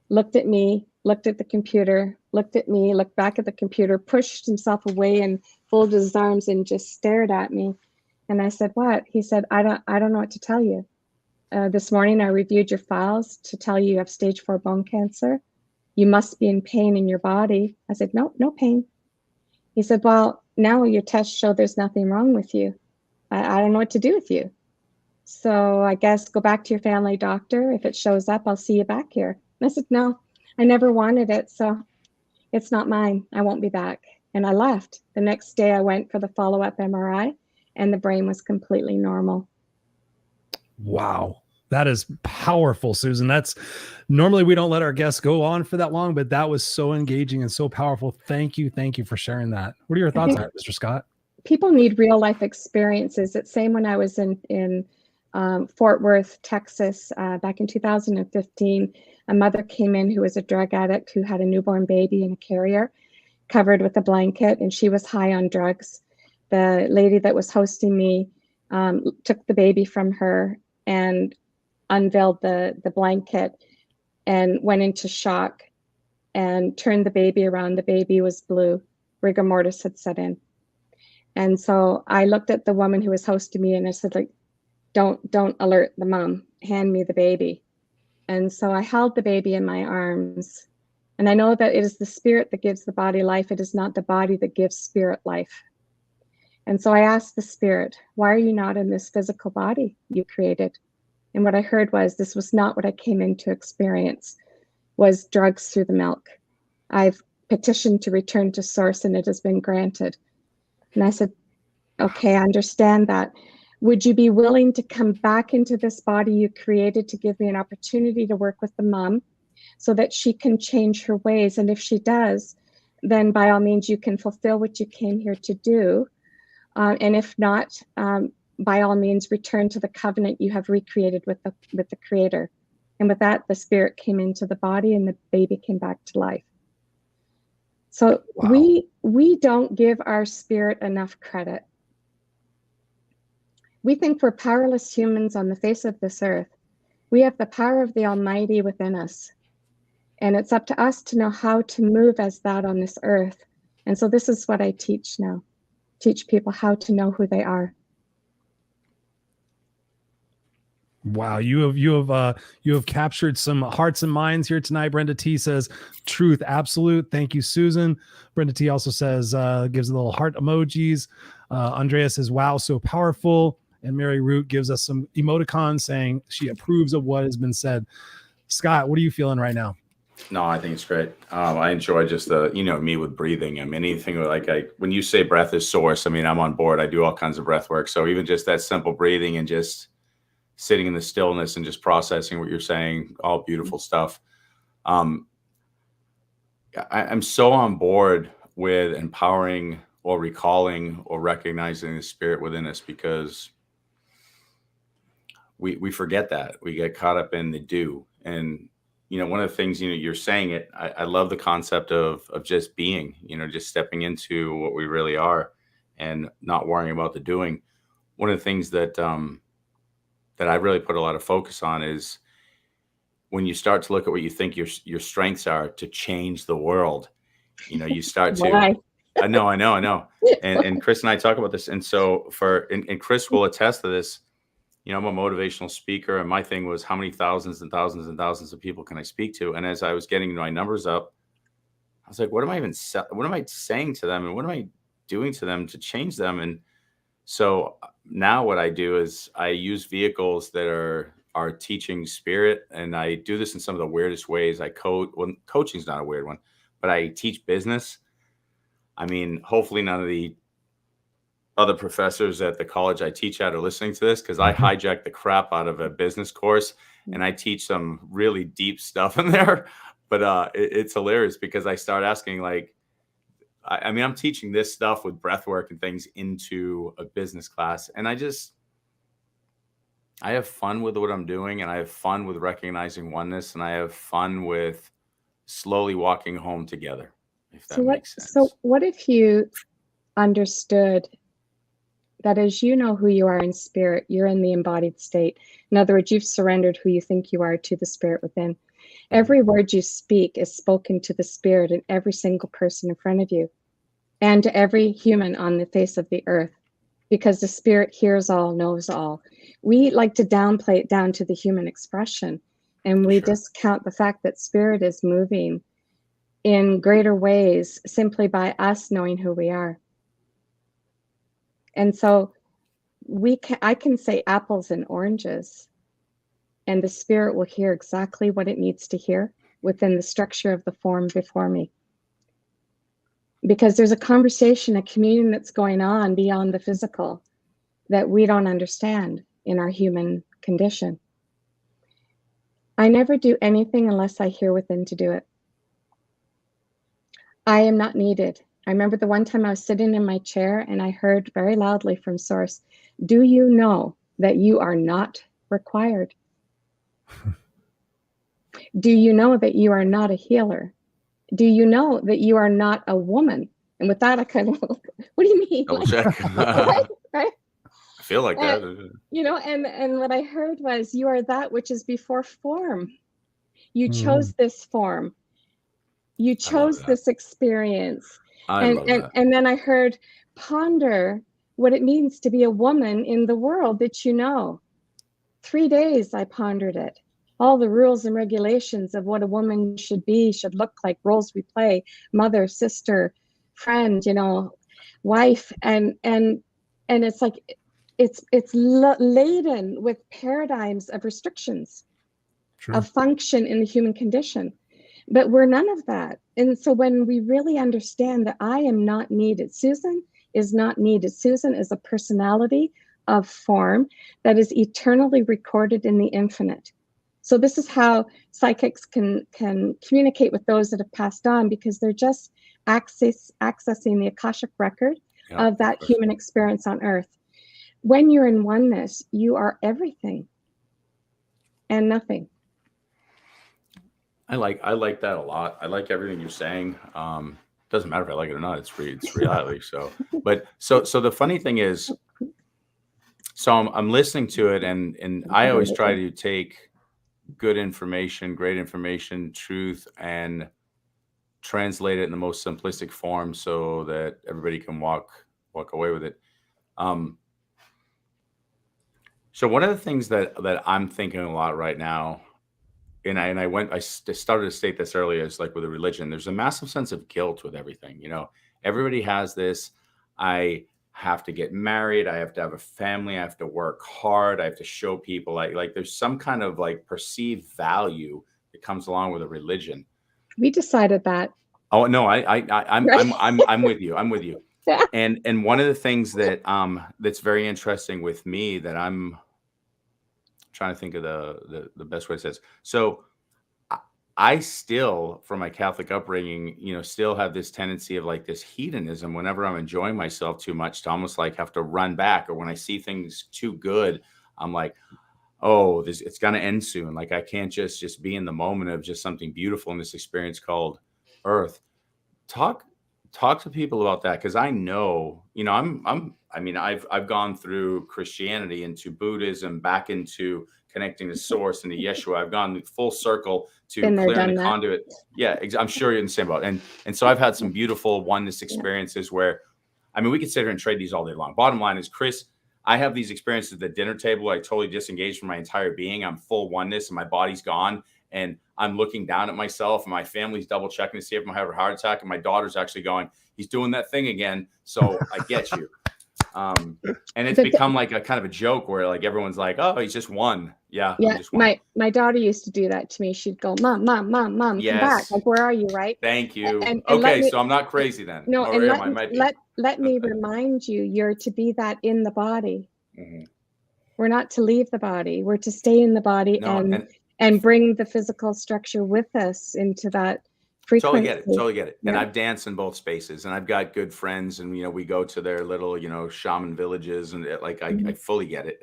looked at me, looked at the computer, looked at me, looked back at the computer, pushed himself away and folded his arms and just stared at me. And I said, what? He said, I don't know what to tell you. This morning I reviewed your files to tell you have stage 4 bone cancer. You must be in pain in your body. I said, no pain. He said, well, now your tests show there's nothing wrong with you. I don't know what to do with you. So I guess go back to your family doctor. If it shows up, I'll see you back here. And I said, no, I never wanted it. So it's not mine. I won't be back. And I left. The next day I went for the follow-up MRI and the brain was completely normal. Wow. That is powerful, Susan. That's normally we don't let our guests go on for that long, but that was so engaging and so powerful. Thank you. Thank you for sharing that. What are your thoughts on it, Mr. Scott? People need real life experiences. It's same when I was in Fort Worth, Texas, back in 2015. A mother came in who was a drug addict who had a newborn baby in a carrier covered with a blanket, and she was high on drugs. The lady that was hosting me took the baby from her and unveiled the blanket and went into shock and turned the baby around. The baby was blue. Rigor mortis had set in. And so I looked at the woman who was hosting me and I said, like, don't alert the mom, hand me the baby. And so I held the baby in my arms. And I know that it is the spirit that gives the body life. It is not the body that gives spirit life. And so I asked the spirit, why are you not in this physical body you created? And what I heard was, this was not what I came in to experience, was drugs through the milk. I've petitioned to return to source and it has been granted. And I said, okay, I understand that. Would you be willing to come back into this body you created to give me an opportunity to work with the mom so that she can change her ways? And if she does, then by all means, you can fulfill what you came here to do. And if not, by all means, return to the covenant you have recreated with the creator. And with that, the spirit came into the body and the baby came back to life. So wow. we don't give our spirit enough credit. We think we're powerless humans on the face of this earth. We have the power of the Almighty within us. And it's up to us to know how to move as that on this earth. And so this is what I teach now. Teach people how to know who they are. Wow, you have captured some hearts and minds here tonight. Brenda T says, "Truth absolute." Thank you, Susan. Brenda T also says, gives a little heart emojis. Andrea says, "Wow, so powerful." And Mary Root gives us some emoticons saying she approves of what has been said. Scott, what are you feeling right now? No, I think it's great. I enjoy just me with breathing. I mean, anything like when you say breath is source, I mean, I'm on board. I do all kinds of breath work. So even just that simple breathing and just sitting in the stillness and just processing what you're saying, all beautiful stuff. I'm so on board with empowering or recalling or recognizing the spirit within us, because we forget that. We get caught up in the do. And one of the things, you're saying it, I love the concept of just being, just stepping into what we really are and not worrying about the doing. One of the things that I really put a lot of focus on is when you start to look at what you think your strengths are to change the world, you start to, I know. And Chris and I talk about this. And so and Chris will attest to this. You know, I'm a motivational speaker, and my thing was how many thousands and thousands and thousands of people can I speak to? And as I was getting my numbers up, I was like, what am I saying to them? And what am I doing to them to change them? And so now what I do is I use vehicles that are teaching spirit. And I do this in some of the weirdest ways. I coach. Well, coaching's not a weird one, but I teach business. I mean, hopefully none of the other professors at the college I teach at are listening to this, because I hijack the crap out of a business course and I teach some really deep stuff in there. But it's hilarious because I start asking, like, I mean, I'm teaching this stuff with breath work and things into a business class. And I have fun with what I'm doing, and I have fun with recognizing oneness, and I have fun with slowly walking home together, if that makes sense. So what if you understood that as you know who you are in spirit, you're in the embodied state. In other words, you've surrendered who you think you are to the spirit within. Every word you speak is spoken to the spirit in every single person in front of you and to every human on the face of the earth, because the spirit hears all, knows all. We like to downplay it down to the human expression, and we discount the fact that spirit is moving in greater ways simply by us knowing who we are. And so I can say apples and oranges, and the spirit will hear exactly what it needs to hear within the structure of the form before me. Because there's a conversation, a communion that's going on beyond the physical that we don't understand in our human condition. I never do anything unless I hear within to do it. I am not needed. I remember the one time I was sitting in my chair and I heard very loudly from Source, do you know that you are not required? Do you know that you are not a healer? Do you know that you are not a woman? And with that, I kind of, what do you mean? Double check. right? I feel like that. You know, and what I heard was, you are that which is before form. You chose this form. You chose this experience. And then I heard, ponder what it means to be a woman in the world that you know. 3 days I pondered it. All the rules and regulations of what a woman should be, should look like, roles we play, mother, sister, friend, you know, wife. And it's like, it's laden with paradigms of restrictions of function in the human condition. But we're none of that. And so when we really understand that I am not needed, Susan is not needed. Susan is a personality of form that is eternally recorded in the infinite. So this is how psychics can communicate with those that have passed on, because they're just accessing the Akashic record of that human experience on Earth. When you're in oneness, you are everything and nothing. I like that a lot. I like everything you're saying. Doesn't matter if I like it or not. It's reality. So the funny thing is, so I'm listening to it, and I always try to take good information, great information, truth, and translate it in the most simplistic form so that everybody can walk away with it. So one of the things that I'm thinking a lot right now, and I started to state this earlier, is like with a religion, there's a massive sense of guilt with everything. You know, everybody has this, I have to get married, I have to have a family, I have to work hard, I have to show people, like there's some kind of like perceived value that comes along with a religion. We decided that. Oh no, I'm with you. I'm with you. Yeah. And one of the things that that's very interesting with me, that I'm trying to think of the best way to say this. So I still, from my Catholic upbringing, you know, still have this tendency of like this hedonism whenever I'm enjoying myself too much, to almost like have to run back, or when I see things too good, I'm like, oh, it's going to end soon. Like I can't just be in the moment of just something beautiful in this experience called Earth. Talk to people about that, because I know, you know, I've gone through Christianity, into Buddhism, back into connecting to source and to Yeshua. I've gone full circle to Been there, clearing done the that. conduit. Yeah, I'm sure you're in the same boat. And so I've had some beautiful oneness experiences where, I mean, we could sit here and trade these all day long. Bottom line is, Chris, I have these experiences at the dinner table. I totally disengage from my entire being. I'm full oneness and my body's gone. And I'm looking down at myself and my family's double checking to see if I'm having a heart attack. And my daughter's actually going, he's doing that thing again. So I get you. And it's become like a kind of a joke where like everyone's like, oh, he's just one. Yeah. Yeah. Just one. My daughter used to do that to me. She'd go, Mom, come back. Like, where are you? Right. Thank you. And okay. So I'm not crazy then. No, or and let me remind you, you're to be that in the body. Mm-hmm. We're not to leave the body. We're to stay in the body and bring the physical structure with us into that frequency. Totally get it. Yeah. And I've danced in both spaces, and I've got good friends, and we go to their little shaman villages, and I fully get it.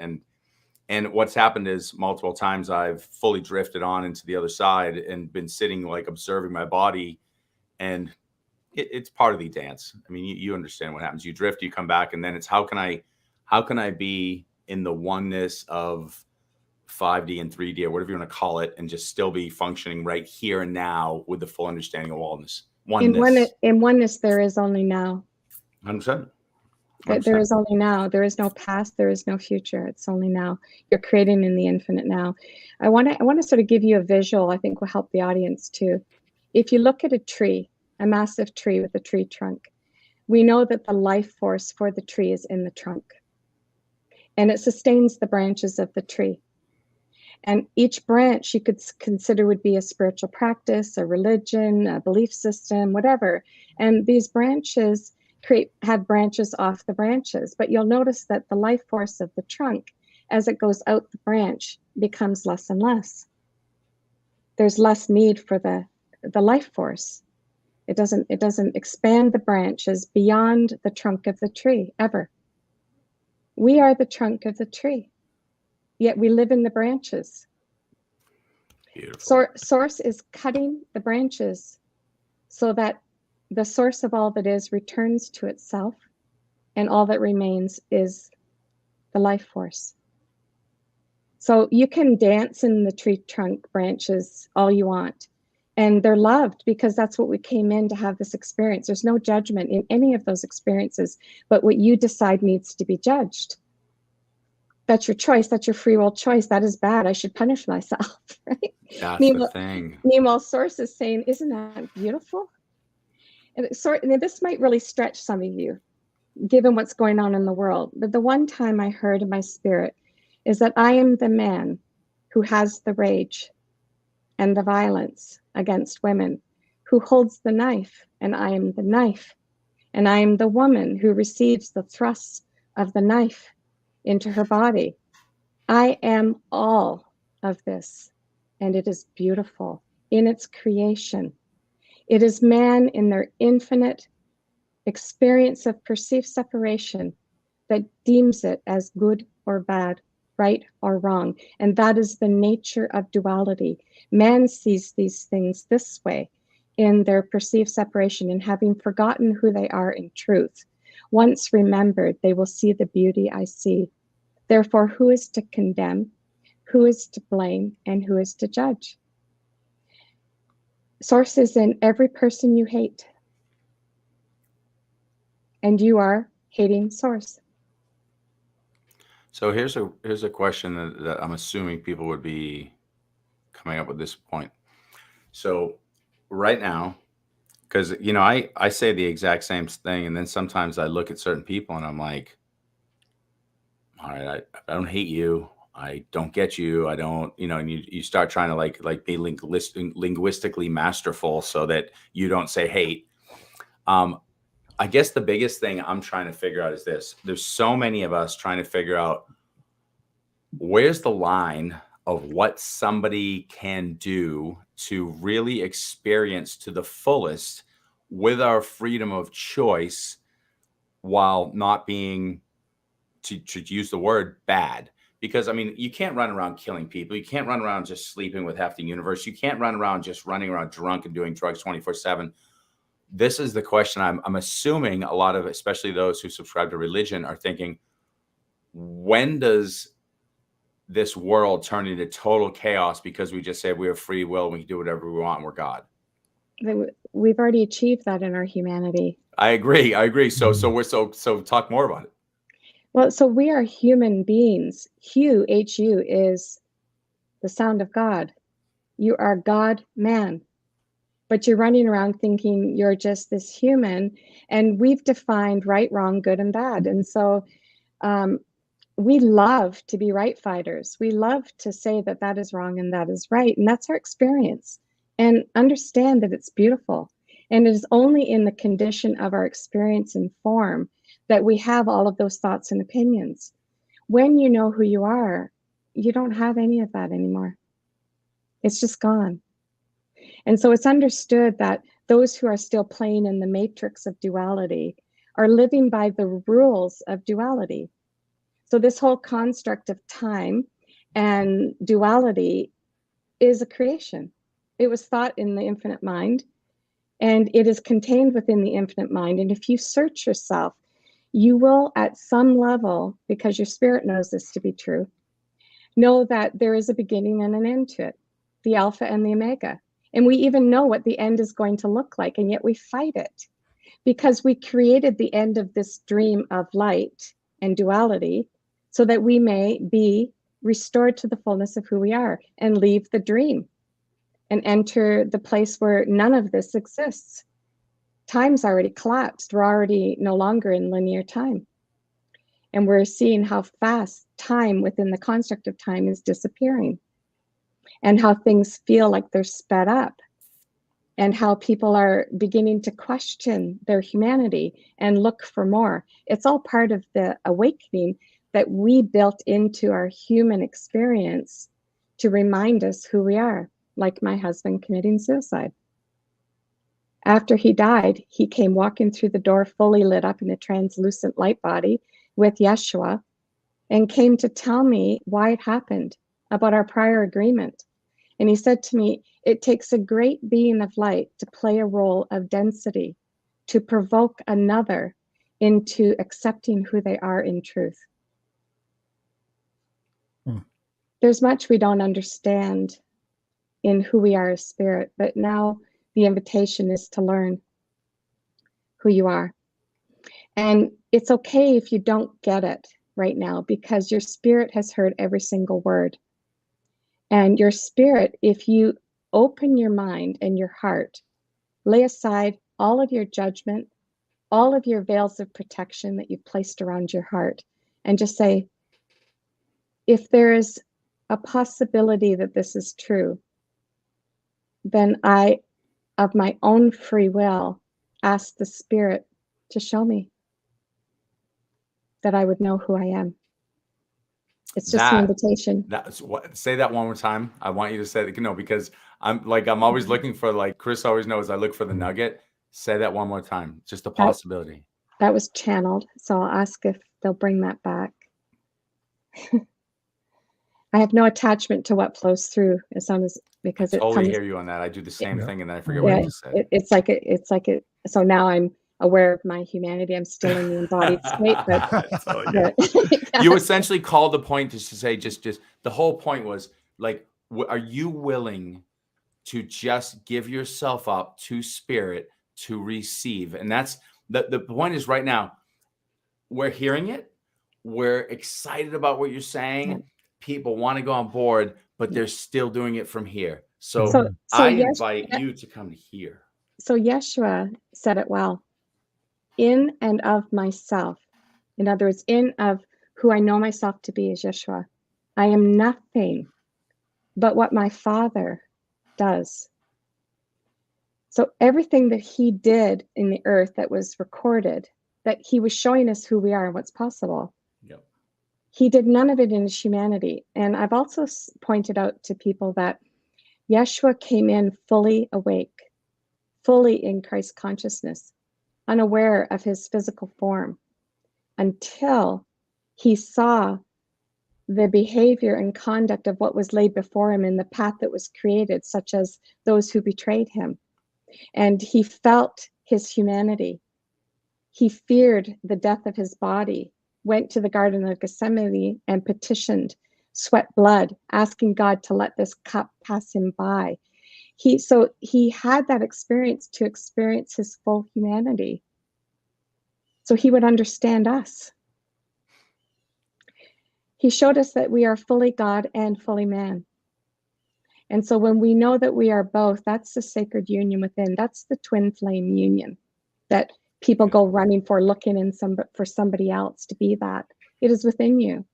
And what's happened is multiple times I've fully drifted on into the other side and been sitting like observing my body, and it's part of the dance. I mean, you understand what happens. You drift, you come back, and then it's how can I be in the oneness of 5D and 3D or whatever you want to call it, and just still be functioning right here and now with the full understanding of oneness. In oneness, there is only now. 100%. There is only now. There is no past. There is no future. It's only now. You're creating in the infinite now. I want to sort of give you a visual. I think will help the audience too. If you look at a tree, a massive tree with a tree trunk, we know that the life force for the tree is in the trunk, and it sustains the branches of the tree. And each branch you could consider would be a spiritual practice, a religion, a belief system, whatever. And these branches have branches off the branches. But you'll notice that the life force of the trunk, as it goes out the branch, becomes less and less. There's less need for the life force. It doesn't expand the branches beyond the trunk of the tree ever. We are the trunk of the tree, yet we live in the branches. Beautiful. Source is cutting the branches so that the source of all that is returns to itself, and all that remains is the life force. So you can dance in the tree trunk branches all you want, and they're loved because that's what we came in to have this experience. There's no judgment in any of those experiences, but what you decide needs to be judged. That's your choice. That's your free will choice. That is bad. I should punish myself, right? That's the thing. Meanwhile, Source is saying, isn't that beautiful? And this might really stretch some of you, given what's going on in the world. But the one time I heard in my spirit is that I am the man who has the rage and the violence against women, who holds the knife, and I am the knife. And I am the woman who receives the thrusts of the knife into her body. I am all of this, and it is beautiful in its creation. It is man in their infinite experience of perceived separation that deems it as good or bad, right or wrong. And that is the nature of duality. Man sees these things this way in their perceived separation, and having forgotten who they are in truth. Once remembered, they will see the beauty I see. Therefore, who is to condemn, who is to blame, and who is to judge? Source is in every person you hate. And you are hating Source. So here's a question that I'm assuming people would be coming up with this point. So right now, because I say the exact same thing, and then sometimes I look at certain people and I'm like, all right, I don't hate you. I don't get you. I don't, and you start trying to like be linguistically masterful so that you don't say hate. I guess the biggest thing I'm trying to figure out is this. There's so many of us trying to figure out where's the line of what somebody can do to really experience to the fullest with our freedom of choice while not being, to use the word, bad. Because, I mean, you can't run around killing people. You can't run around just sleeping with half the universe. You can't run around just running around drunk and doing drugs 24/7. This is the question I'm assuming a lot of, especially those who subscribe to religion, are thinking, when does this world turn into total chaos because we just say we have free will, we can do whatever we want, and we're God. We've already achieved that in our humanity. I agree. So talk more about it. Well, so we are human beings. Hu, H-U, is the sound of God. You are God man. But you're running around thinking you're just this human. And we've defined right, wrong, good, and bad. And so we love to be right fighters. We love to say that that is wrong and that is right. And that's our experience. And understand that it's beautiful. And it is only in the condition of our experience and form that we have all of those thoughts and opinions. When you know who you are, you don't have any of that anymore. It's just gone. And so it's understood that those who are still playing in the matrix of duality are living by the rules of duality. So this whole construct of time and duality is a creation. It was thought in the infinite mind, and it is contained within the infinite mind. And if you search yourself, you will at some level, because your spirit knows this to be true, know that there is a beginning and an end to it, the alpha and the omega. And we even know what the end is going to look like, and yet we fight it because we created the end of this dream of light and duality so that we may be restored to the fullness of who we are and leave the dream and enter the place where none of this exists. Time's already collapsed. We're already no longer in linear time. And we're seeing how fast time within the construct of time is disappearing, and how things feel like they're sped up, and how people are beginning to question their humanity and look for more. It's all part of the awakening that we built into our human experience to remind us who we are, like my husband committing suicide. After he died, he came walking through the door fully lit up in a translucent light body with Yeshua, and came to tell me why it happened, about our prior agreement. And he said to me, it takes a great being of light to play a role of density, to provoke another into accepting who they are in truth. There's much we don't understand in who we are as spirit, but now the invitation is to learn who you are. And it's okay if you don't get it right now, because your spirit has heard every single word. And your spirit, if you open your mind and your heart, lay aside all of your judgment, all of your veils of protection that you've placed around your heart, and just say, if there is a possibility that this is true, then I, of my own free will, ask the spirit to show me that I would know who I am. It's just an invitation. That's what. Say that one more time. I want you to say that, because I'm always looking for, like Chris always knows, I look for the nugget. Say that one more time. Just a possibility. That was channeled. So I'll ask if they'll bring that back. I have no attachment to what flows through, as long as, because I it totally comes. hear you on that. I do the same thing, and then I forget what I just said. It's like it. So now I'm aware of my humanity. I'm still in the embodied state, but You essentially called the point to say just the whole point was, like, are you willing to just give yourself up to spirit to receive? And that's the point. Is right now we're hearing it, we're excited about what you're saying. People want to go on board, but they're still doing it from here. So I invite you to come to here. So Yeshua said it well. In and of myself. In other words, in of who I know myself to be is Yeshua. I am nothing but what my Father does. So everything that he did in the earth that was recorded, that he was showing us who we are and what's possible. Yep. He did none of it in his humanity. And I've also pointed out to people that Yeshua came in fully awake, fully in Christ consciousness, unaware of his physical form, until he saw the behavior and conduct of what was laid before him in the path that was created, such as those who betrayed him. And he felt his humanity. He feared the death of his body, went to the Garden of Gethsemane and petitioned sweat blood, asking God to let this cup pass him by. So he had that experience to experience his full humanity. So he would understand us. He showed us that we are fully God and fully man. And so when we know that we are both, that's the sacred union within. That's the twin flame union that people go running for, looking for somebody else to be that. It is within you.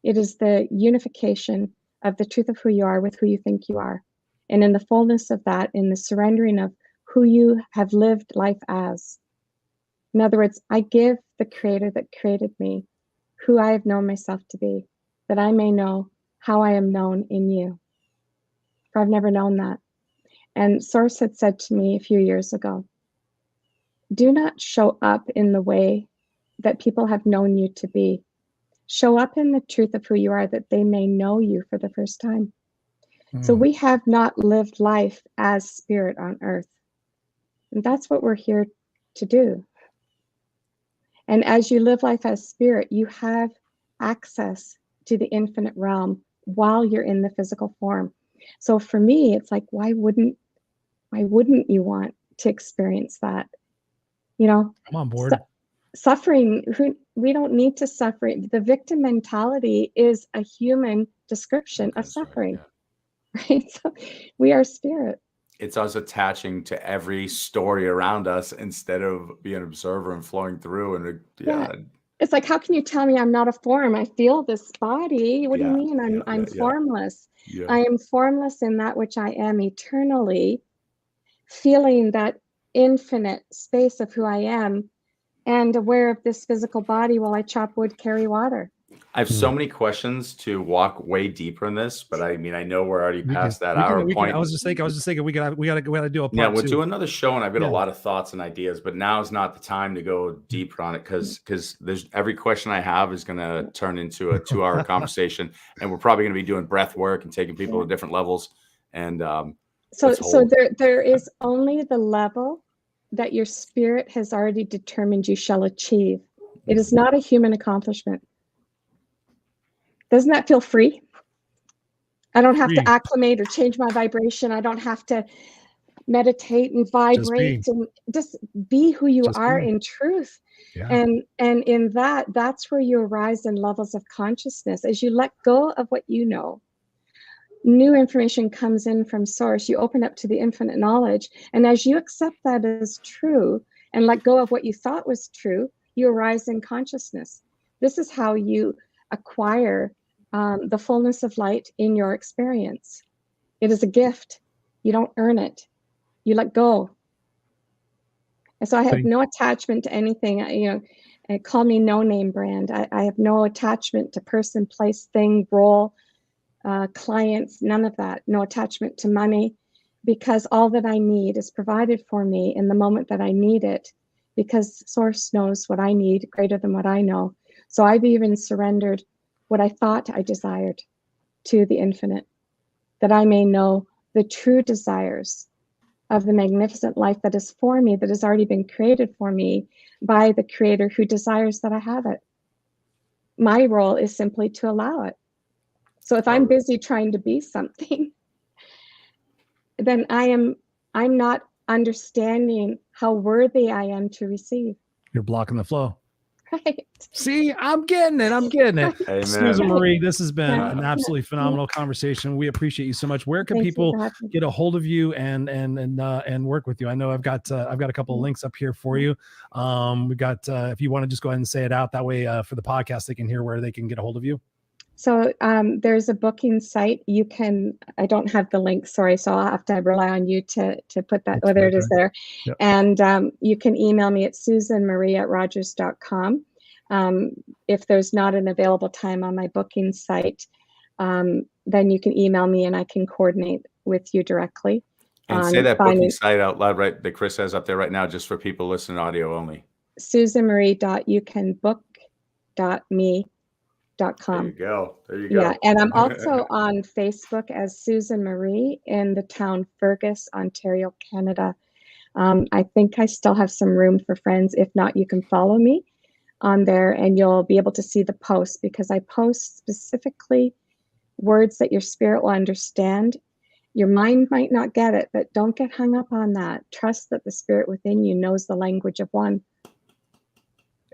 It is the unification of the truth of who you are with who you think you are. And in the fullness of that, in the surrendering of who you have lived life as. In other words, I give the creator that created me who I have known myself to be, that I may know how I am known in you. For I've never known that. And Source had said to me a few years ago, do not show up in the way that people have known you to be. Show up in the truth of who you are, that they may know you for the first time. So we have not lived life as spirit on earth. And that's what we're here to do. And as you live life as spirit, you have access to the infinite realm while you're in the physical form. So for me, it's like, why wouldn't you want to experience that? You know, I'm on board. Suffering, we don't need to suffer. The victim mentality is a human description of suffering, right? So we are spirit. It's us attaching to every story around us instead of being an observer and flowing through. And It's like, how can you tell me I'm not a form? I feel this body. What do you mean I'm formless? Yeah. I am formless in that which I am eternally, feeling that infinite space of who I am, and aware of this physical body while I chop wood, carry water. I have so many questions to walk way deeper in this, but I mean, I know we're already past that hour point. I was just thinking we gotta do a part. Yeah, we'll do another show, and I've got a lot of thoughts and ideas, but now is not the time to go deeper on it because there's every question I have is going to turn into a 2-hour conversation, and we're probably going to be doing breath work and taking people to different levels. And so there is only the level that your spirit has already determined you shall achieve. It is not a human accomplishment. Doesn't that feel free? I don't have to acclimate or change my vibration. I don't have to meditate and vibrate and just be who you are in truth. Yeah. And in that's where you arise in levels of consciousness. As you let go of what you know, new information comes in from source. You open up to the infinite knowledge. And as you accept that as true and let go of what you thought was true, you arise in consciousness. This is how you acquire the fullness of light in your experience. It is a gift. You don't earn it. You let go. And so I have no attachment to anything. Call me no name brand. I have no attachment to person, place, thing, role, clients, none of that. No attachment to money, because all that I need is provided for me in the moment that I need it, because source knows what I need greater than what I know. So I've even surrendered what I thought I desired to the infinite, that I may know the true desires of the magnificent life that is for me, that has already been created for me by the creator who desires that I have it. My role is simply to allow it. So if I'm busy trying to be something, then I'm not understanding how worthy I am to receive. You're blocking the flow. Right. See, I'm getting it. Amen. Susan Marie, this has been an absolutely phenomenal conversation. We appreciate you so much. Where can people get a hold of you and work with you? I know I've got a couple of links up here for you. We've got if you want to just go ahead and say it out that way for the podcast, they can hear where they can get a hold of you. So there's a booking site. I don't have the link, sorry, so I'll have to rely on you to put that. There it is there. Yep. And you can email me at susanmarie@rogers.com. If there's not an available time on my booking site, then you can email me and I can coordinate with you directly. And say that booking site out loud, right, that Chris has up there right now, just for people listening audio only. susanmarie.youcanbook.me.com. There you go. Yeah, and I'm also on Facebook as Susan Marie in the town Fergus, Ontario, Canada. I think I still have some room for friends. If not, you can follow me on there and you'll be able to see the posts, because I post specifically words that your spirit will understand. Your mind might not get it, but don't get hung up on that. Trust that the spirit within you knows the language of one.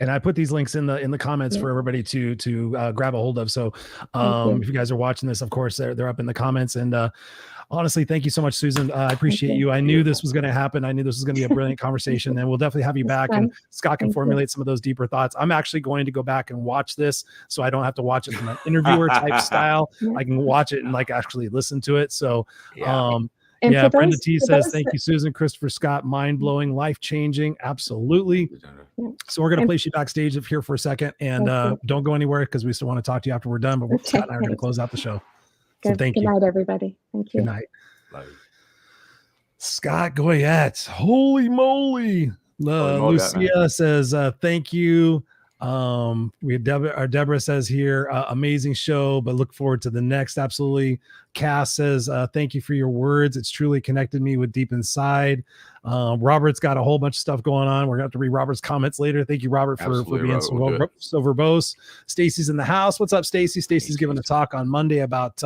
And I put these links in the comments for everybody to grab a hold of. So if you guys are watching this, of course, they're up in the comments. And honestly, thank you so much, Susan. I appreciate you. I knew this was going to happen. I knew this was going to be a brilliant conversation, and we'll definitely have you back. And Scott can formulate some of those deeper thoughts. I'm actually going to go back and watch this, so I don't have to watch it from an interviewer type style. I can watch it and like actually listen to it. So Brenda T says, thank you, Susan. Christopher Scott, mind-blowing, life-changing. Absolutely. So we're going to place you backstage up here for a second, and don't go anywhere because we still want to talk to you after we're done, but Scott and I are going to close out the show. So thank you. Good night, everybody. Thank you. Good night. Scott Goyette. Holy moly. Lucia says, thank you. We have Deborah says here, amazing show, but look forward to the next. Absolutely. Cass says, thank you for your words. It's truly connected me with deep inside. Robert's got a whole bunch of stuff going on. We're going to have to read Robert's comments later. Thank you, Robert, for being so verbose. Stacy's in the house. What's up, Stacy? Stacy's giving a talk on Monday about,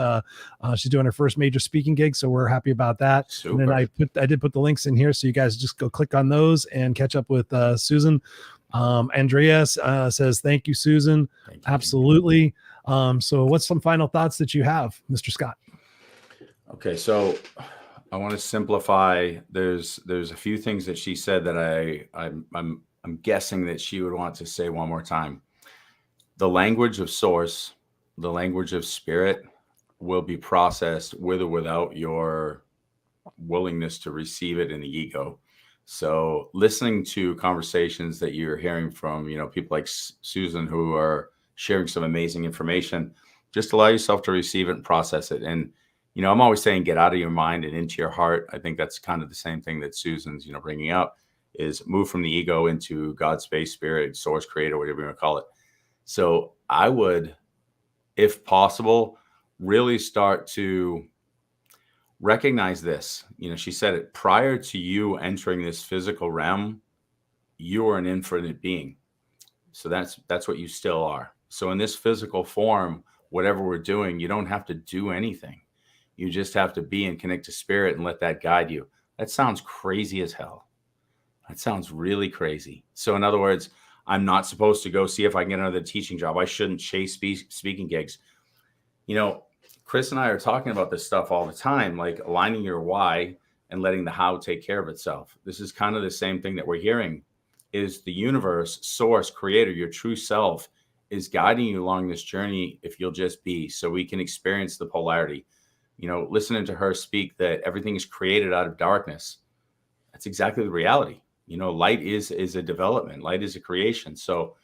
she's doing her first major speaking gig. So we're happy about that. Super. And then I did put the links in here. So you guys just go click on those and catch up with Susan. Andreas says, thank you, Susan. Thank you. Absolutely. So what's some final thoughts that you have, Mr. Scott? Okay. So I want to simplify. There's a few things that she said that I'm guessing that she would want to say one more time. The language of source, the language of spirit will be processed with or without your willingness to receive it in the ego. So listening to conversations that you're hearing from, people like Susan who are sharing some amazing information, just allow yourself to receive it and process it. And, I'm always saying, get out of your mind and into your heart. I think that's kind of the same thing that Susan's, bringing up, is move from the ego into God, space, spirit, source, creator, whatever you want to call it. So I would, if possible, really start to recognize this. She said it, prior to you entering this physical realm, you are an infinite being. So that's what you still are. So in this physical form, whatever we're doing, you don't have to do anything. You just have to be and connect to spirit and let that guide you. That sounds crazy as hell. That sounds really crazy. So in other words, I'm not supposed to go see if I can get another teaching job. I shouldn't chase speaking gigs. Chris and I are talking about this stuff all the time, like aligning your why and letting the how take care of itself. This is kind of the same thing that we're hearing, is the universe, source, creator, your true self is guiding you along this journey if you'll just be, so we can experience the polarity. Listening to her speak that everything is created out of darkness. That's exactly the reality. Light is a development. Light is a creation. So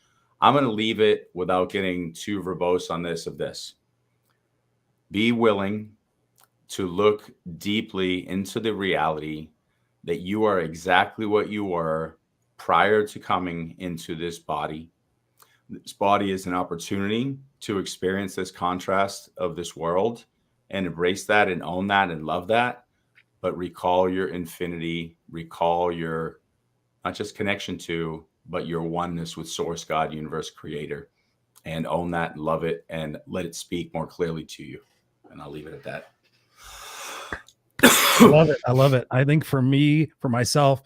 I'm going to leave it without getting too verbose on this. Be willing to look deeply into the reality that you are exactly what you were prior to coming into this body. This body is an opportunity to experience this contrast of this world and embrace that and own that and love that. But recall your infinity, recall your not just connection to, but your oneness with source, God, universe, creator, and own that and love it and let it speak more clearly to you. And I'll leave it at that. I love it. I think for me, for myself,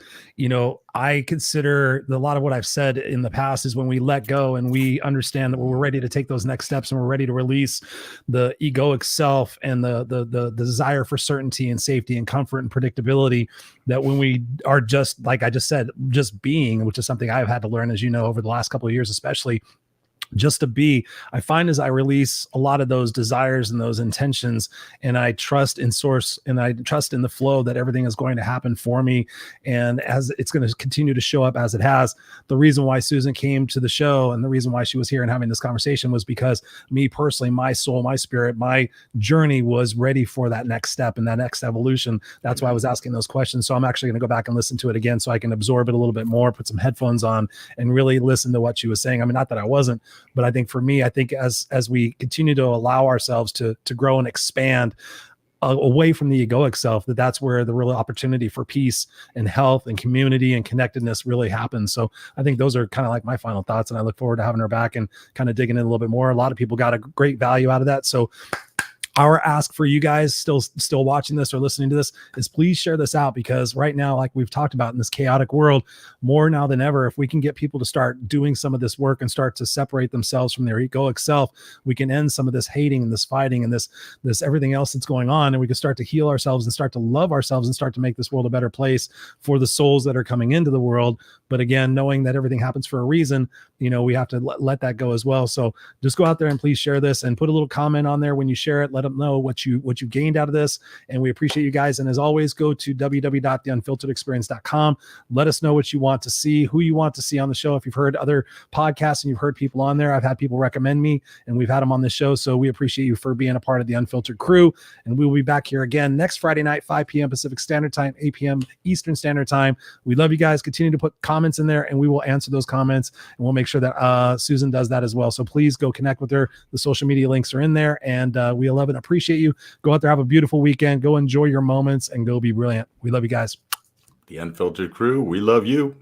I consider a lot of what I've said in the past is when we let go and we understand that we're ready to take those next steps and we're ready to release the egoic self and the desire for certainty and safety and comfort and predictability, that when we are just, like I just said, just being, which is something I've had to learn, as you know, over the last couple of years, especially, just to be, I find as I release a lot of those desires and those intentions, and I trust in source and I trust in the flow that everything is going to happen for me. And as it's going to continue to show up as it has. The reason why Susan came to the show and the reason why she was here and having this conversation was because me personally, my soul, my spirit, my journey was ready for that next step and that next evolution. That's why I was asking those questions. So I'm actually going to go back and listen to it again so I can absorb it a little bit more, put some headphones on and really listen to what she was saying. I mean, not that I wasn't, but I think for me, as we continue to allow ourselves to grow and expand away from the egoic self, that's where the real opportunity for peace and health and community and connectedness really happens. So I think those are kind of like my final thoughts, and I look forward to having her back and kind of digging in a little bit more. A lot of people got a great value out of that. So our ask for you guys still watching this or listening to this is please share this out, because right now, like we've talked about in this chaotic world, more now than ever, if we can get people to start doing some of this work and start to separate themselves from their egoic self, we can end some of this hating and this fighting and this everything else that's going on, and we can start to heal ourselves and start to love ourselves and start to make this world a better place for the souls that are coming into the world. But again, knowing that everything happens for a reason, we have to let that go as well. So just go out there and please share this and put a little comment on there when you share it. Let them know what you gained out of this, and we appreciate you guys. And as always, go to www.theunfilteredexperience.com. Let us know what you want to see, who you want to see on the show. If you've heard other podcasts and you've heard people on there, I've had people recommend me, and we've had them on the show. So we appreciate you for being a part of the Unfiltered crew. And we will be back here again next Friday night, 5 p.m. Pacific Standard Time, 8 p.m. Eastern Standard Time. We love you guys. Continue to put comments in there, and we will answer those comments, and we'll make sure that Susan does that as well. So please go connect with her. The social media links are in there, and we love and appreciate you. Go out there, have a beautiful weekend. Go enjoy your moments, and go be brilliant. We love you guys. The Unfiltered crew, we love you.